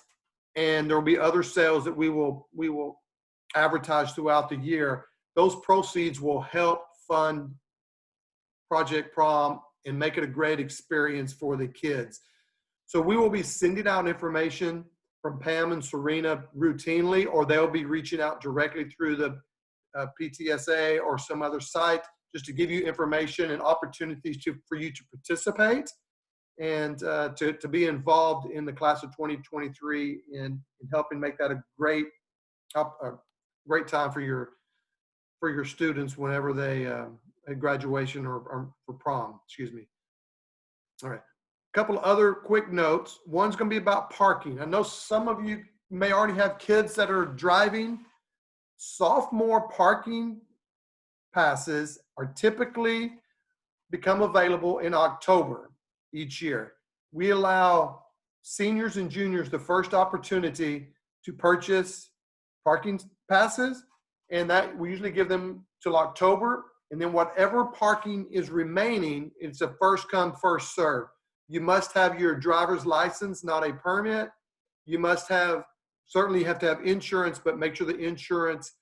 [SPEAKER 3] and there will be other sales that we will advertise throughout the year, those proceeds will help fund Project Prom and make it a great experience for the kids. So we will be sending out information from Pam and Serena routinely, or they'll be reaching out directly through the PTSA or some other site just to give you information and opportunities for you to participate and to be involved in the class of 2023 in helping make that a great time for your students whenever they at graduation or for prom, excuse me. All right, a couple of other quick notes. One's going to be about parking. I know some of you may already have kids that are driving. Sophomore parking passes are typically become available in October each year. We allow seniors and juniors the first opportunity to purchase parking passes, and that we usually give them till October, and then whatever parking is remaining, it's a first come, first serve. You must have your driver's license, not a permit. You must certainly have to have insurance, but make sure the insurance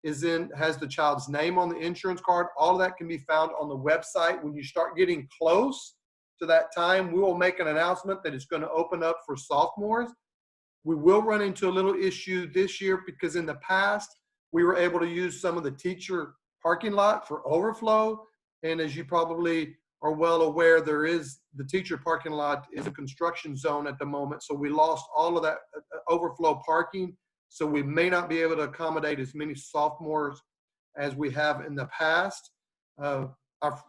[SPEAKER 3] has the child's name on the insurance card. All of that can be found on the website. When you start getting close to that time, we will make an announcement that it's going to open up for sophomores. We will run into a little issue this year because in the past, we were able to use some of the teacher parking lot for overflow. And as you probably are well aware, the teacher parking lot is a construction zone at the moment. So we lost all of that overflow parking. So we may not be able to accommodate as many sophomores as we have in the past. Our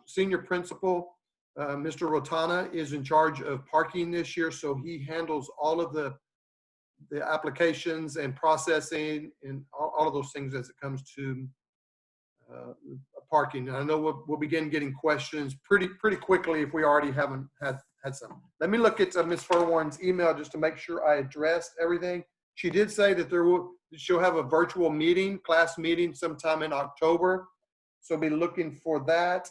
[SPEAKER 3] senior principal, Mr. Rotana, is in charge of parking this year. So he handles all of the applications and processing and all of those things as it comes to parking. And I know we'll begin getting questions pretty quickly if we already haven't had had some. Let me look at Ms. Furwarn's email just to make sure I addressed everything. She did say that she'll have a virtual meeting, class meeting sometime in October. So be looking for that.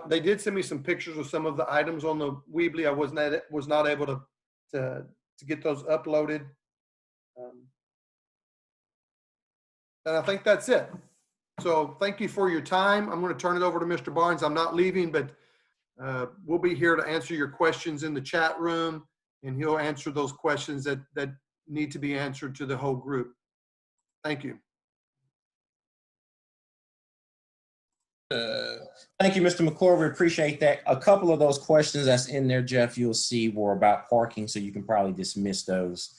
[SPEAKER 3] They did send me some pictures of some of the items on the Weebly. I was not able to get those uploaded. And I think that's it. So thank you for your time. I'm going to turn it over to Mr. Barnes. I'm not leaving, but we'll be here to answer your questions in the chat room, and he'll answer those questions that need to be answered to the whole group. Thank you.
[SPEAKER 4] Thank you, Mr. McClure. We appreciate that. A couple of those questions that's in there, Jeff, you'll see were about parking, so you can probably dismiss those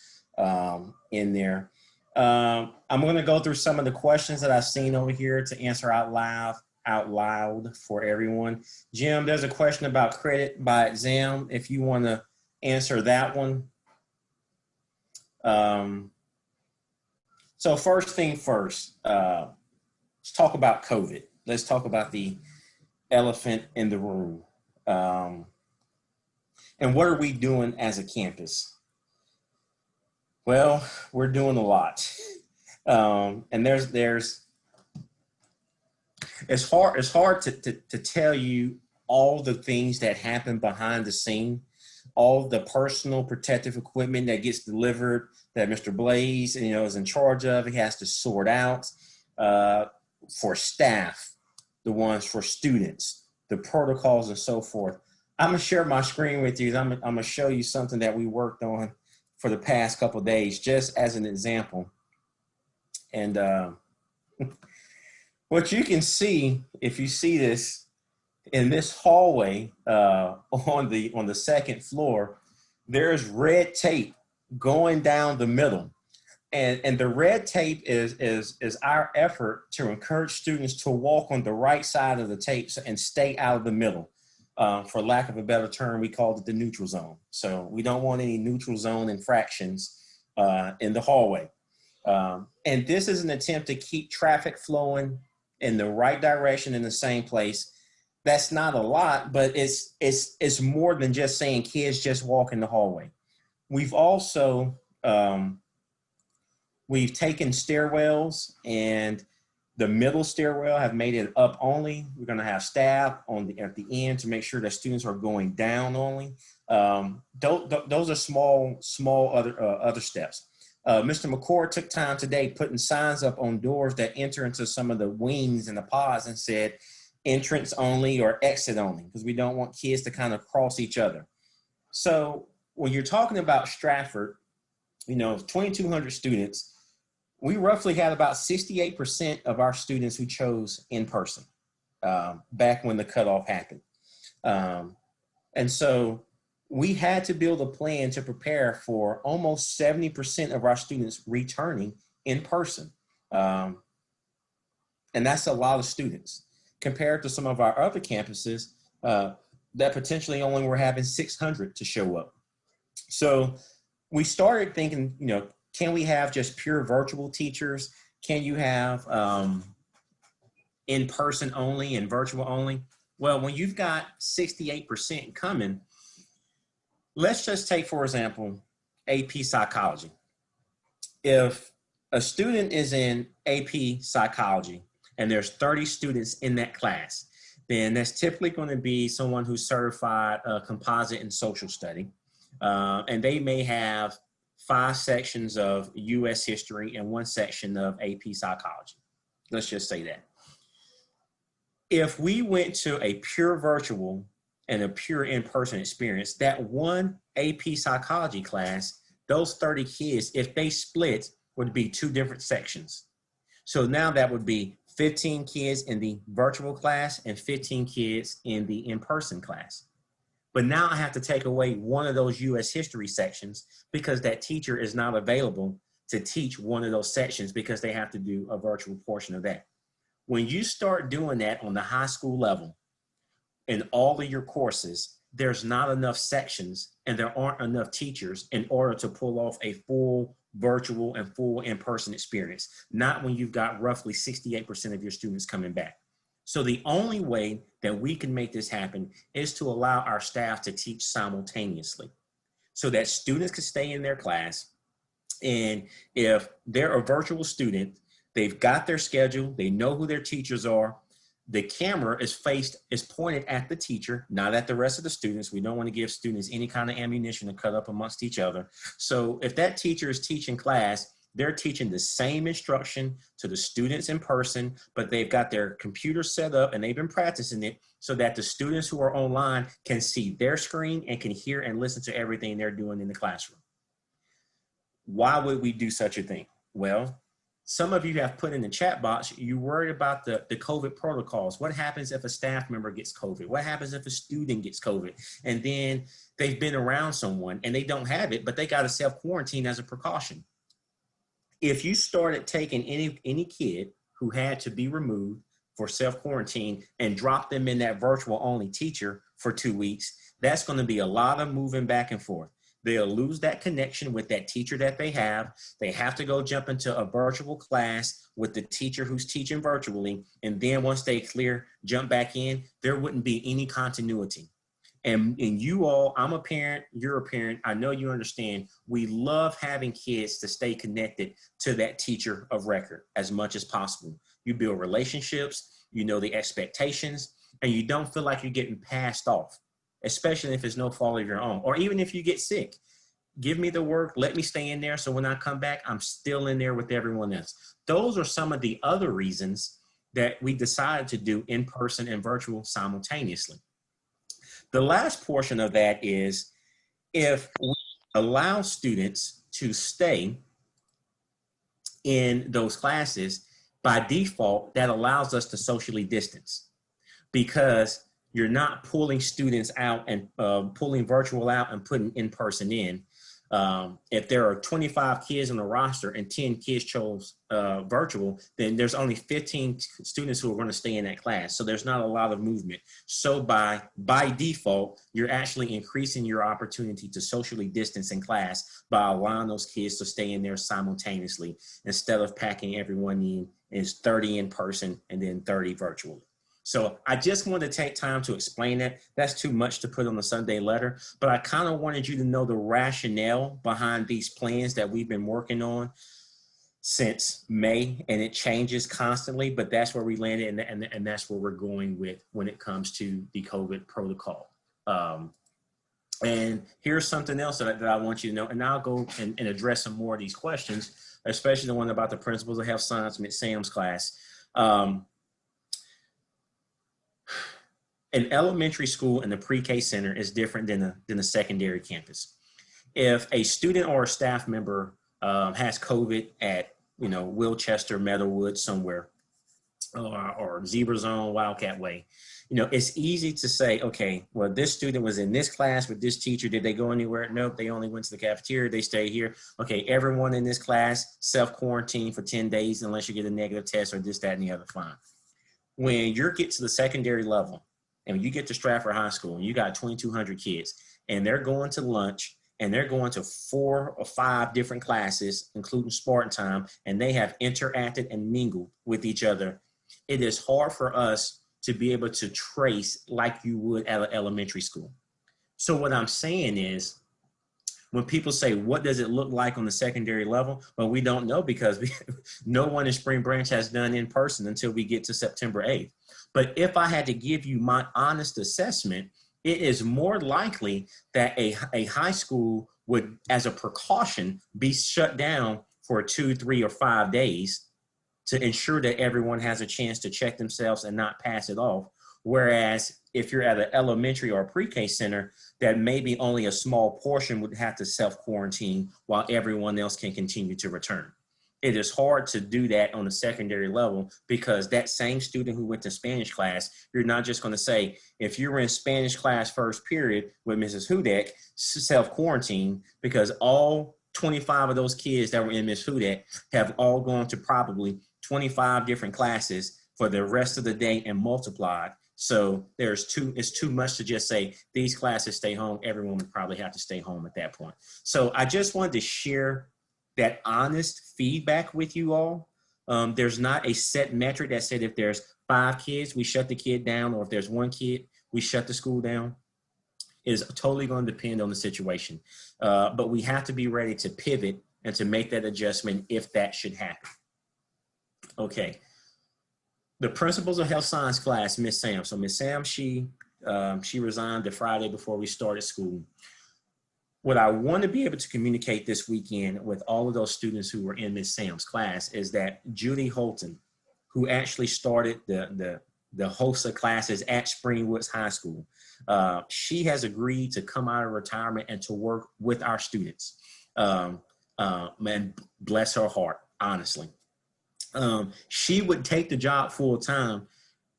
[SPEAKER 4] in there. I'm going to go through some of the questions that I've seen over here to answer out loud for everyone. Jim, there's a question about credit by exam. If you want to answer that one. So first thing first, let's talk about COVID. Let's talk about the elephant in the room. And what are we doing as a campus? Well, we're doing a lot. And it's hard to tell you all the things that happen behind the scene, all the personal protective equipment that gets delivered that Mr. Blaze, is in charge of. He has to sort out for staff, the ones for students, the protocols and so forth. I'm gonna share my screen with you. I'm gonna show you something that we worked on for the past couple of days, just as an example. And what you can see, if you see this, in this hallway on the second floor, there's red tape going down the middle. And the red tape is our effort to encourage students to walk on the right side of the tape and stay out of the middle. For lack of a better term, we called it the neutral zone. So we don't want any neutral zone infractions in the hallway. And this is an attempt to keep traffic flowing in the right direction in the same place. That's not a lot, but it's more than just saying kids just walk in the hallway. We've also we've taken stairwells, and the middle stairwell have made it up only. We're going to have staff at the end to make sure that students are going down only. Those are small other steps. Mr. McCord took time today putting signs up on doors that enter into some of the wings and the pods and said entrance only or exit only, because we don't want kids to kind of cross each other. So when you're talking about Stratford, 2,200 students, we roughly had about 68% of our students who chose in person back when the cutoff happened. And so we had to build a plan to prepare for almost 70% of our students returning in person. And that's a lot of students compared to some of our other campuses that potentially only were having 600 to show up. So we started thinking, can we have just pure virtual teachers? Can you have in-person only and virtual only? Well, when you've got 68% coming, let's just take, for example, AP Psychology. If a student is in AP Psychology and there's 30 students in that class, then that's typically going to be someone who's certified composite and social study. And they may have 5 sections of U.S. history and 1 section of AP Psychology. Let's just say that. If we went to a pure virtual and a pure in-person experience, that one AP Psychology class, those 30 kids, if they split, would be 2 different sections. So now that would be 15 kids in the virtual class and 15 kids in the in-person class. But now I have to take away one of those U.S. history sections because that teacher is not available to teach one of those sections because they have to do a virtual portion of that. When you start doing that on the high school level in all of your courses, there's not enough sections and there aren't enough teachers in order to pull off a full virtual and full in-person experience. Not when you've got roughly 68% of your students coming back. So the only way that we can make this happen is to allow our staff to teach simultaneously so that students can stay in their class. And if they're a virtual student, they've got their schedule, they know who their teachers are. The camera is pointed at the teacher, not at the rest of the students. We don't want to give students any kind of ammunition to cut up amongst each other. So if that teacher is teaching class, they're teaching the same instruction to the students in person, but they've got their computer set up and they've been practicing it so that the students who are online can see their screen and can hear and listen to everything they're doing in the classroom. Why would we do such a thing? Well, some of you have put in the chat box, you worried about the COVID protocols. What happens if a staff member gets COVID? What happens if a student gets COVID? And then they've been around someone and they don't have it, but they got to self-quarantine as a precaution. If you started taking any kid who had to be removed for self-quarantine and drop them in that virtual only teacher for 2 weeks, that's going to be a lot of moving back and forth. They'll lose that connection with that teacher that they have. They have to go jump into a virtual class with the teacher who's teaching virtually. And then once they clear, jump back in, there wouldn't be any continuity. And you all, I'm a parent, you're a parent, I know you understand, we love having kids to stay connected to that teacher of record as much as possible. You build relationships, you know the expectations, and you don't feel like you're getting passed off, especially if it's no fault of your own, or even if you get sick. Give me the work, let me stay in there so when I come back, I'm still in there with everyone else. Those are some of the other reasons that we decided to do in-person and virtual simultaneously. The last portion of that is if we allow students to stay in those classes, by default, that allows us to socially distance because you're not pulling students out and pulling virtual out and putting in-person in. If there are 25 kids on the roster and 10 kids chose virtual, then there's only 15 students who are going to stay in that class. So there's not a lot of movement. So by default, you're actually increasing your opportunity to socially distance in class by allowing those kids to stay in there simultaneously instead of packing everyone in. It's 30 in person and then 30 virtually. So I just wanted to take time to explain that. That's too much to put on the Sunday letter, but I kind of wanted you to know the rationale behind these plans that we've been working on since May, and it changes constantly, but that's where we landed and that's where we're going with when it comes to the COVID protocol. And here's something else that I want you to know, and I'll go and address some more of these questions, especially the one about the principles of health science, Ms. Sam's class. An elementary school and the pre-K center is different than a secondary campus. If a student or a staff member has COVID at, Wilchester, Meadowwood, somewhere, or Zebra Zone, Wildcat Way, it's easy to say, okay, well, this student was in this class with this teacher. Did they go anywhere? Nope, they only went to the cafeteria. They stayed here. Okay, everyone in this class self-quarantine for 10 days unless you get a negative test or this, that, and the other, fine. When you get to the secondary level, and when you get to Stratford High School and you got 2,200 kids and they're going to lunch and they're going to 4 or 5 different classes, including Spartan time, and they have interacted and mingled with each other, it is hard for us to be able to trace like you would at an elementary school. So what I'm saying is, when people say, what does it look like on the secondary level? Well, we don't know because no one in Spring Branch has done in person until we get to September 8th. But if I had to give you my honest assessment, it is more likely that a high school would, as a precaution, be shut down for 2, 3, or 5 days to ensure that everyone has a chance to check themselves and not pass it off. Whereas if you're at an elementary or pre-K center, that maybe only a small portion would have to self-quarantine while everyone else can continue to return. It is hard to do that on a secondary level because that same student who went to Spanish class, you're not just going to say, if you were in Spanish class first period with Mrs. Hudak, self-quarantine, because all 25 of those kids that were in Ms. Hudak have all gone to probably 25 different classes for the rest of the day and multiplied. So it's too much to just say these classes stay home. Everyone would probably have to stay home at that point. So I just wanted to share that honest feedback with you all. There's not a set metric that said if there's 5 kids, we shut the kid down, or if there's 1 kid, we shut the school down. It is totally going to depend on the situation. But we have to be ready to pivot and to make that adjustment if that should happen. Okay. The principles of health science class, Miss Sam. So Miss Sam, she resigned the Friday before we started school. What I want to be able to communicate this weekend with all of those students who were in Miss Sam's class is that Judy Holton, who actually started the host of classes at Springwoods High School, she has agreed to come out of retirement and to work with our students. Man, bless her heart, honestly. She would take the job full time,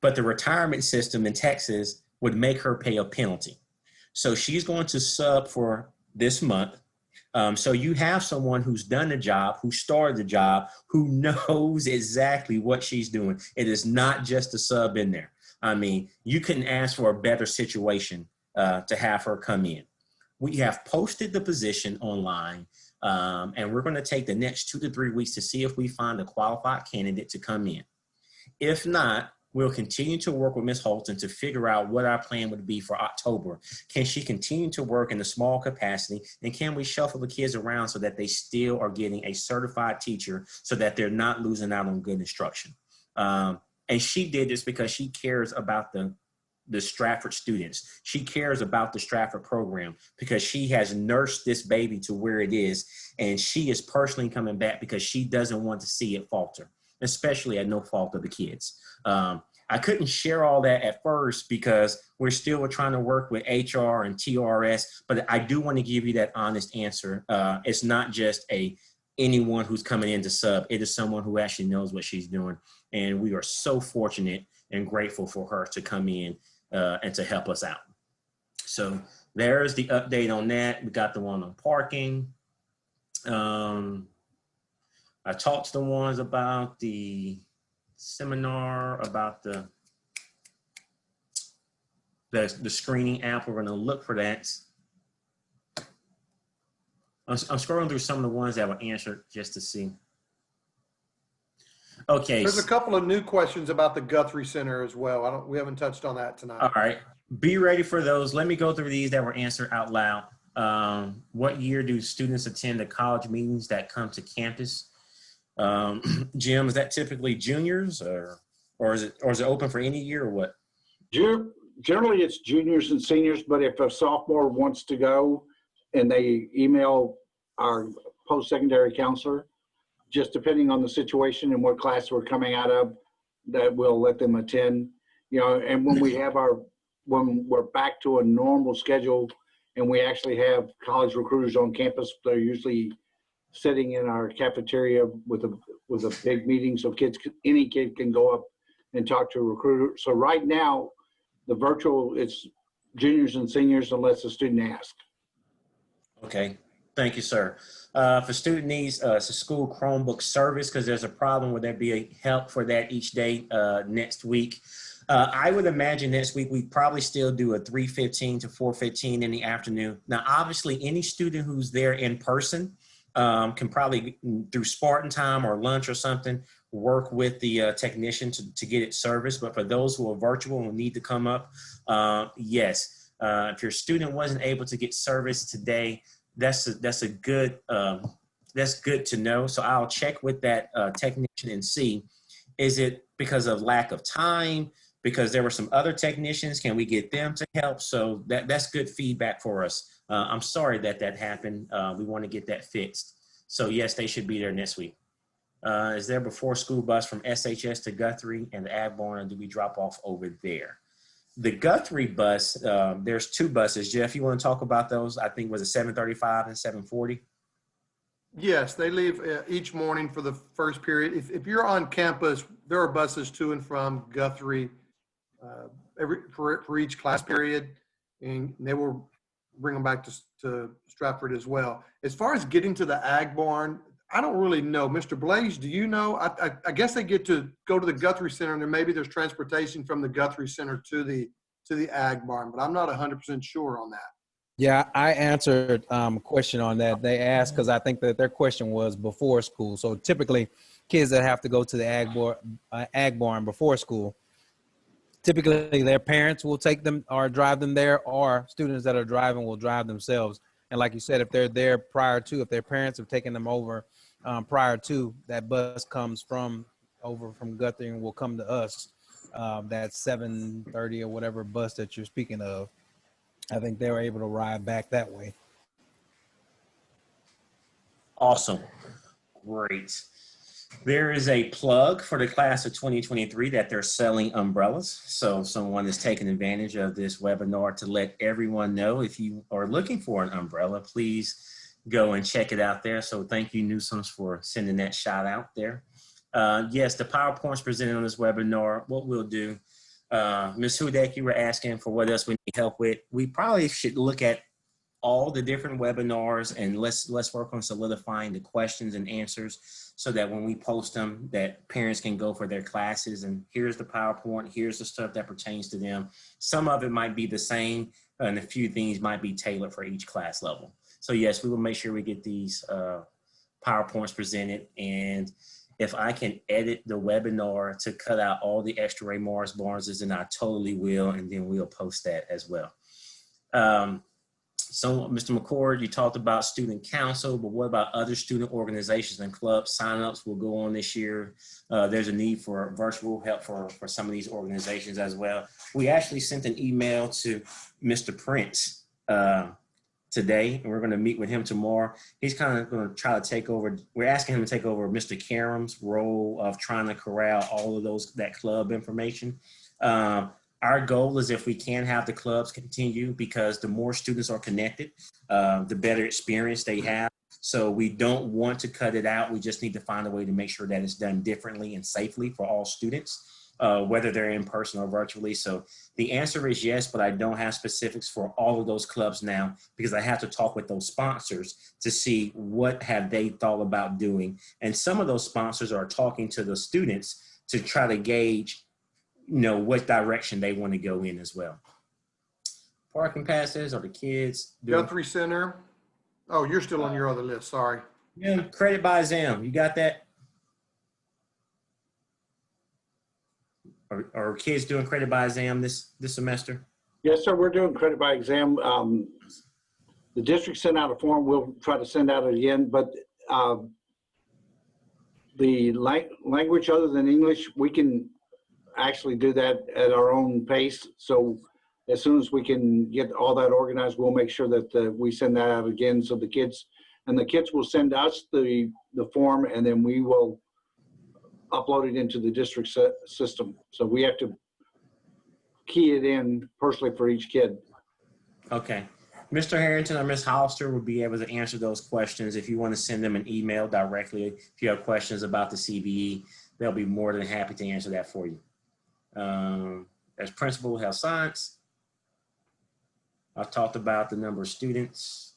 [SPEAKER 4] but the retirement system in Texas would make her pay a penalty. So she's going to sub for this month. So you have someone who's done the job, who started the job, who knows exactly what she's doing. It is not just a sub in there. I mean, you couldn't ask for a better situation to have her come in. We have posted the position online, and we're going to take the next 2 to 3 weeks to see if we find a qualified candidate to come in. If not, we'll continue to work with Ms. Holton to figure out what our plan would be for October. Can she continue to work in a small capacity? And can we shuffle the kids around so that they still are getting a certified teacher so that they're not losing out on good instruction? And she did this because she cares about the Stratford students. She cares about the Stratford program because she has nursed this baby to where it is. And she is personally coming back because she doesn't want to see it falter, especially at no fault of the kids. I couldn't share all that at first because we're still trying to work with HR and TRS, but I do want to give you that honest answer. It's not just anyone who's coming in to sub. It is someone who actually knows what she's doing. And we are so fortunate and grateful for her to come in and to help us out. So there's the update on that. We got the one on parking. I talked to the ones about the seminar, about the screening app. We're going to look for that. I'm scrolling through some of the ones that were answered just to see. Okay.
[SPEAKER 3] There's a couple of new questions about the Guthrie Center as well. We haven't touched on that tonight.
[SPEAKER 4] All right. Be ready for those. Let me go through these that were answered out loud. What year do students attend the college meetings that come to campus? Jim, is that typically juniors or is it open for any year or what?
[SPEAKER 6] Generally, it's juniors and seniors, but if a sophomore wants to go and they email our post-secondary counselor, just depending on the situation and what class we're coming out of, that we'll let them attend. You know, and when we're back to a normal schedule and we actually have college recruiters on campus, they're usually sitting in our cafeteria with a big meeting, so any kid can go up and talk to a recruiter. So right now, the virtual, it's juniors and seniors unless the student asks.
[SPEAKER 4] Okay, thank you, sir. For student needs, it's a school Chromebook service because there's a problem. Would there be a help for that each day next week? I would imagine next week we probably still do a 3:15 to 4:15 in the afternoon. Now, obviously, any student who's there in person can probably, through Spartan time or lunch or something, work with the technician to get it serviced. But for those who are virtual and need to come up, yes. If your student wasn't able to get service today, that's good to know. So I'll check with that technician and see, is it because of lack of time? Because there were some other technicians, can we get them to help? So that's good feedback for us. I'm sorry that happened. We want to get that fixed. So yes, they should be there next week. Is there before school bus from SHS to Guthrie and the Ag Barn, or do we drop off over there? The Guthrie bus, there's 2 buses. Jeff, you want to talk about those? I think was it 7:35 and 7:40?
[SPEAKER 3] Yes, they leave each morning for the first period. If you're on campus, there are buses to and from Guthrie for each class period, and they will bring them back to Stratford as well. As far as getting to the Ag Barn, I don't really know. Mr. Blaze, do you know? I guess they get to go to the Guthrie Center, and then maybe there's transportation from the Guthrie Center to the Ag Barn, but I'm not 100% sure on that.
[SPEAKER 8] Yeah, I answered a question on that. They asked because I think that their question was before school. So typically, kids that have to go to the ag barn before school, typically their parents will take them or drive them there, or students that are driving will drive themselves. And like you said, if they're there prior to, if their parents have taken them over prior to, that bus comes from over from Guthrie and will come to us. That 7:30 or whatever bus that you're speaking of. I think they were able to ride back that way.
[SPEAKER 4] Awesome. Great. There is a plug for the class of 2023 that they're selling umbrellas. So if someone is taking advantage of this webinar to let everyone know, if you are looking for an umbrella, please go and check it out there. So thank you, Newsoms, for sending that shout out there. Yes, the PowerPoints presented on this webinar, what we'll do, Ms. Hudek, you were asking for what else we need help with. We probably should look at all the different webinars and let's work on solidifying the questions and answers so that when we post them, that parents can go for their classes and here's the PowerPoint, here's the stuff that pertains to them. Some of it might be the same and a few things might be tailored for each class level. So yes, we will make sure we get these PowerPoints presented, and if I can edit the webinar to cut out all the extra Ray Morris Barneses, then I totally will, and then we'll post that as well. So, Mr. McCord, you talked about student council, but what about other student organizations and clubs? Sign-ups will go on this year. There's a need for virtual help for some of these organizations as well. We actually sent an email to Mr. Prince today, and we're going to meet with him tomorrow. He's kind of going to try to take over. We're asking him to take over Mr. Karam's role of trying to corral all of that club information. Our goal is if we can have the clubs continue, because the more students are connected, the better experience they have. So we don't want to cut it out. We just need to find a way to make sure that it's done differently and safely for all students, whether they're in person or virtually. So the answer is yes, but I don't have specifics for all of those clubs now because I have to talk with those sponsors to see what have they thought about doing. And some of those sponsors are talking to the students to try to gauge what direction they want to go in as well. Parking passes, are the kids doing?
[SPEAKER 3] Guthrie Center. Oh, you're still on your other list. Sorry.
[SPEAKER 4] Yeah, credit by exam. You got that? Are kids doing credit by exam this semester?
[SPEAKER 6] Yes, sir. We're doing credit by exam. The district sent out a form. We'll try to send out again, but the language other than English, we can actually do that at our own pace. So as soon as we can get all that organized, we'll make sure that we send that out again. So the kids will send us the form, and then we will upload it into the district system. So we have to key it in personally for each kid.
[SPEAKER 4] Okay. Mr. Harrington or Ms. Hollister will be able to answer those questions. If you want to send them an email directly, if you have questions about the CBE, they'll be more than happy to answer that for you. As principal health science, I've talked about the number of students.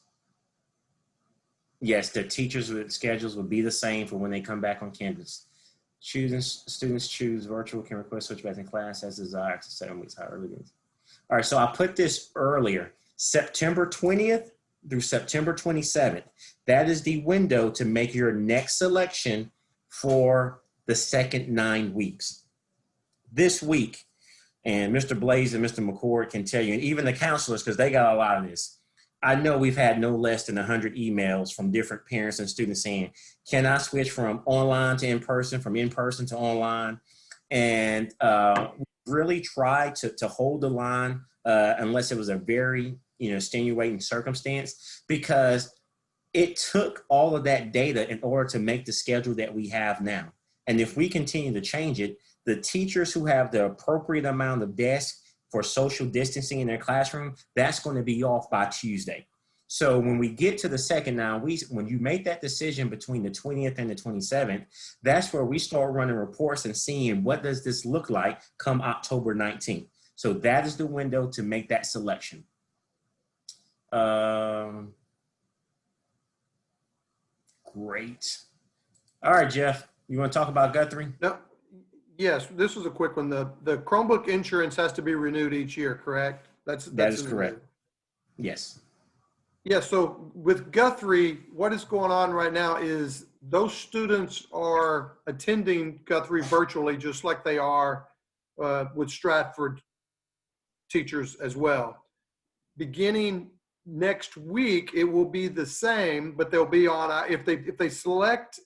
[SPEAKER 4] Yes, the teachers with schedules will be the same for when they come back on campus. Students choose virtual, can request switch back in class as desired to 7 weeks, however it is. All right, so I put this earlier, September 20th through September 27th. That is the window to make your next selection for the second 9 weeks. This week, and Mr. Blaze and Mr. McCord can tell you, and even the counselors, because they got a lot of this. I know we've had no less than 100 emails from different parents and students saying, can I switch from online to in-person, from in-person to online? And really try to hold the line unless it was a very extenuating circumstance, because it took all of that data in order to make the schedule that we have now. And if we continue to change it, the teachers who have the appropriate amount of desks for social distancing in their classroom, that's going to be off by Tuesday. So when we get to the second 9 weeks, when you make that decision between the 20th and the 27th, that's where we start running reports and seeing what does this look like come October 19th. So that is the window to make that selection. Great. All right, Jeff, you want to talk about Guthrie?
[SPEAKER 3] No. Yes, this was a quick one. The Chromebook insurance has to be renewed each year, correct?
[SPEAKER 4] That is correct. Yes.
[SPEAKER 3] Yeah, so with Guthrie, what is going on right now is those students are attending Guthrie virtually, just like they are with Stratford teachers as well. Beginning next week, it will be the same, but they'll be on, if they select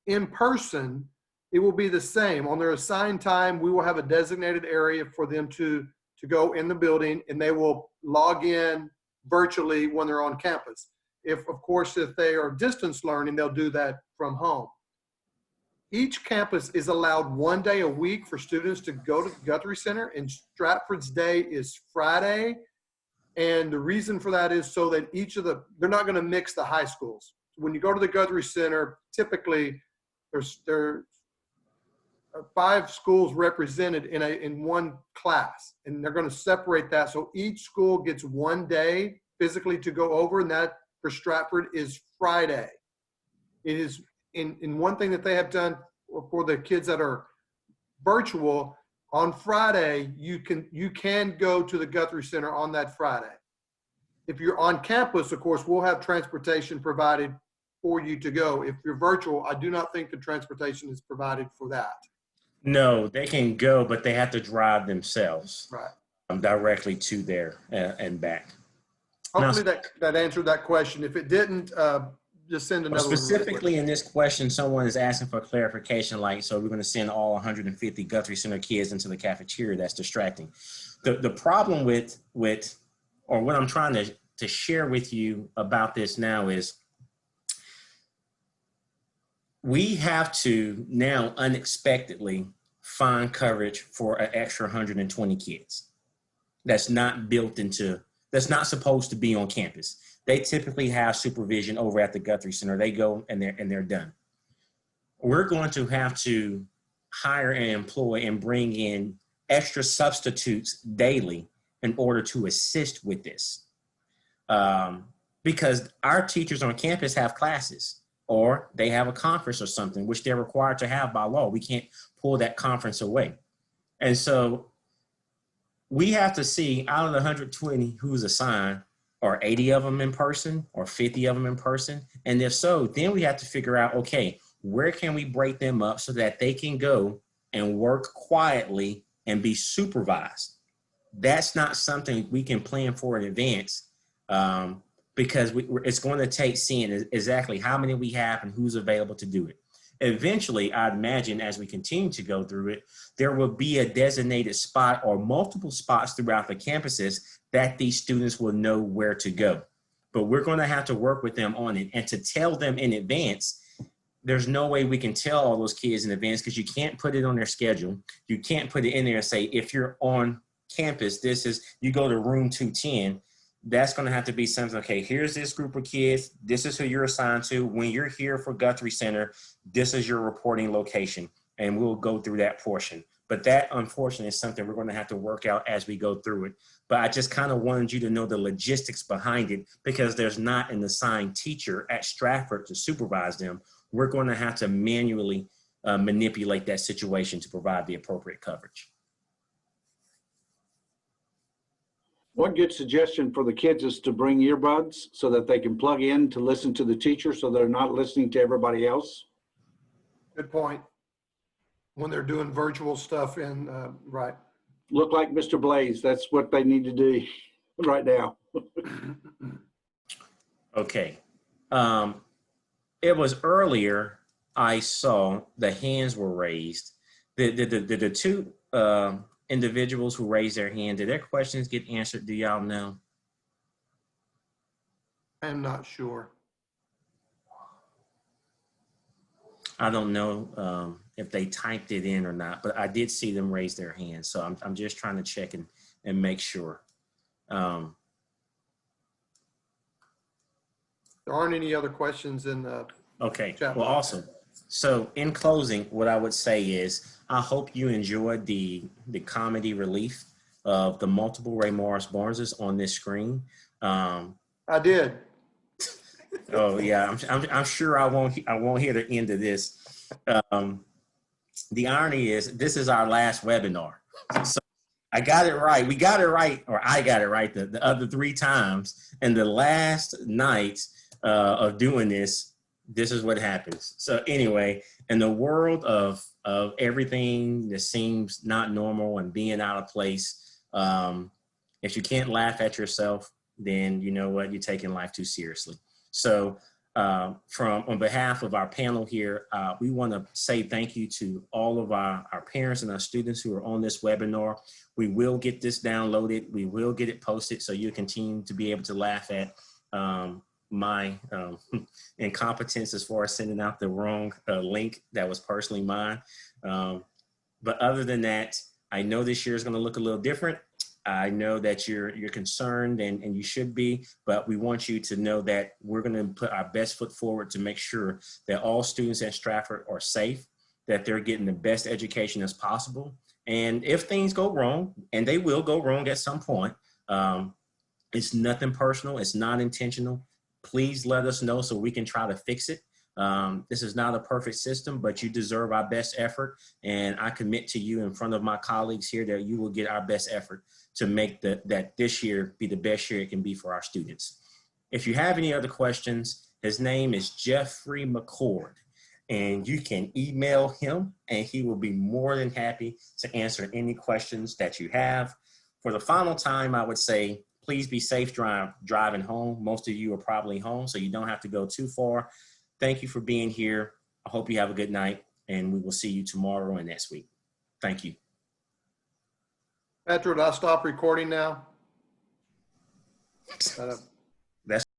[SPEAKER 3] in person, it will be the same. On their assigned time, we will have a designated area for them to go in the building, and they will log in virtually when they're on campus. If they are distance learning, they'll do that from home. Each campus is allowed 1 day a week for students to go to Guthrie Center, and Stratford's day is Friday. And the reason for that is so that they're not going to mix the high schools. When you go to the Guthrie Center, typically there are 5 schools represented in one class, and they're going to separate that. So each school gets 1 day physically to go over, and that for Stratford is Friday. It is in one thing that they have done for the kids that are virtual. On Friday, you can go to the Guthrie Center on that Friday. If you're on campus, of course, we'll have transportation provided for you to go. If you're virtual, I do not think the transportation is provided for that.
[SPEAKER 4] No, they can go, but they have to drive themselves
[SPEAKER 3] Right.
[SPEAKER 4] directly to there and back.
[SPEAKER 3] Hopefully that answered that question. If it didn't, just send another one.
[SPEAKER 4] Specifically in this question, someone is asking for clarification, like, so we're going to send all 150 Guthrie Center kids into the cafeteria. That's distracting. The problem with or what I'm trying to share with you about this now is we have to now unexpectedly find coverage for an extra 120 kids. That's not supposed to be on campus. They typically have supervision over at the Guthrie Center. They go and they're done. We're going to have to hire and employ and bring in extra substitutes daily in order to assist with this. Because our teachers on campus have classes, or they have a conference or something, which they're required to have by law. We can't pull that conference away. And so we have to see out of the 120 who's assigned, are 80 of them in person or 50 of them in person? And if so, then we have to figure out, okay, where can we break them up so that they can go and work quietly and be supervised? That's not something we can plan for in advance because it's going to take seeing exactly how many we have and who's available to do it. Eventually, I'd imagine as we continue to go through it, there will be a designated spot or multiple spots throughout the campuses that these students will know where to go. But we're going to have to work with them on it. And to tell them in advance, there's no way we can tell all those kids in advance because you can't put it on their schedule. You can't put it in there and say, if you're on campus, you go to room 210. That's going to have to be something, okay, here's this group of kids. This is who you're assigned to. When you're here for Guthrie Center, this is your reporting location. And we'll go through that portion. But that, unfortunately, is something we're going to have to work out as we go through it. But I just kind of wanted you to know the logistics behind it because there's not an assigned teacher at Stratford to supervise them. We're going to have to manually manipulate that situation to provide the appropriate coverage.
[SPEAKER 6] One good suggestion for the kids is to bring earbuds so that they can plug in to listen to the teacher so they're not listening to everybody else.
[SPEAKER 3] Good point. When they're doing virtual stuff right.
[SPEAKER 6] Look like Mr. Blaze. That's what they need to do right now.
[SPEAKER 4] Okay. It was earlier I saw the hands were raised. The two individuals who raised their hand, did their questions get answered? Do y'all know?
[SPEAKER 3] I'm not sure.
[SPEAKER 4] I don't know if they typed it in or not, but I did see them raise their hands. So I'm just trying to check and make sure.
[SPEAKER 3] There aren't any other questions in the
[SPEAKER 4] Okay,
[SPEAKER 3] chat
[SPEAKER 4] well,
[SPEAKER 3] box.
[SPEAKER 4] awesome. So in closing, what I would say is I hope you enjoyed the comedy relief of the multiple Ray Morris Barneses on this screen.
[SPEAKER 3] I did.
[SPEAKER 4] Oh yeah, I'm sure I won't hear the end of this. The irony is this is our last webinar. So I got it right. We got it right, or I got it right the other 3 times. And the last night of doing this, this is what happens. So anyway, in the world of everything that seems not normal and being out of place, if you can't laugh at yourself, then you know what, you're taking life too seriously. So on behalf of our panel here, we want to say thank you to all of our parents and our students who are on this webinar. We will get this downloaded. We will get it posted so you continue to be able to laugh at my incompetence as far as sending out the wrong link that was personally mine. But other than that, I know this year is going to look a little different. I know that you're concerned and you should be, but we want you to know that we're going to put our best foot forward to make sure that all students at Stratford are safe, that they're getting the best education as possible. And if things go wrong, and they will go wrong at some point, it's nothing personal. It's not intentional. Please let us know so we can try to fix it. This is not a perfect system, but you deserve our best effort. And I commit to you in front of my colleagues here that you will get our best effort to make that this year be the best year it can be for our students. If you have any other questions, his name is Jeffrey McCord, and you can email him and he will be more than happy to answer any questions that you have. For the final time, I would say, please be safe driving home. Most of you are probably home, so you don't have to go too far. Thank you for being here. I hope you have a good night, and we will see you tomorrow and next week. Thank you.
[SPEAKER 3] Petro, did I stop recording now?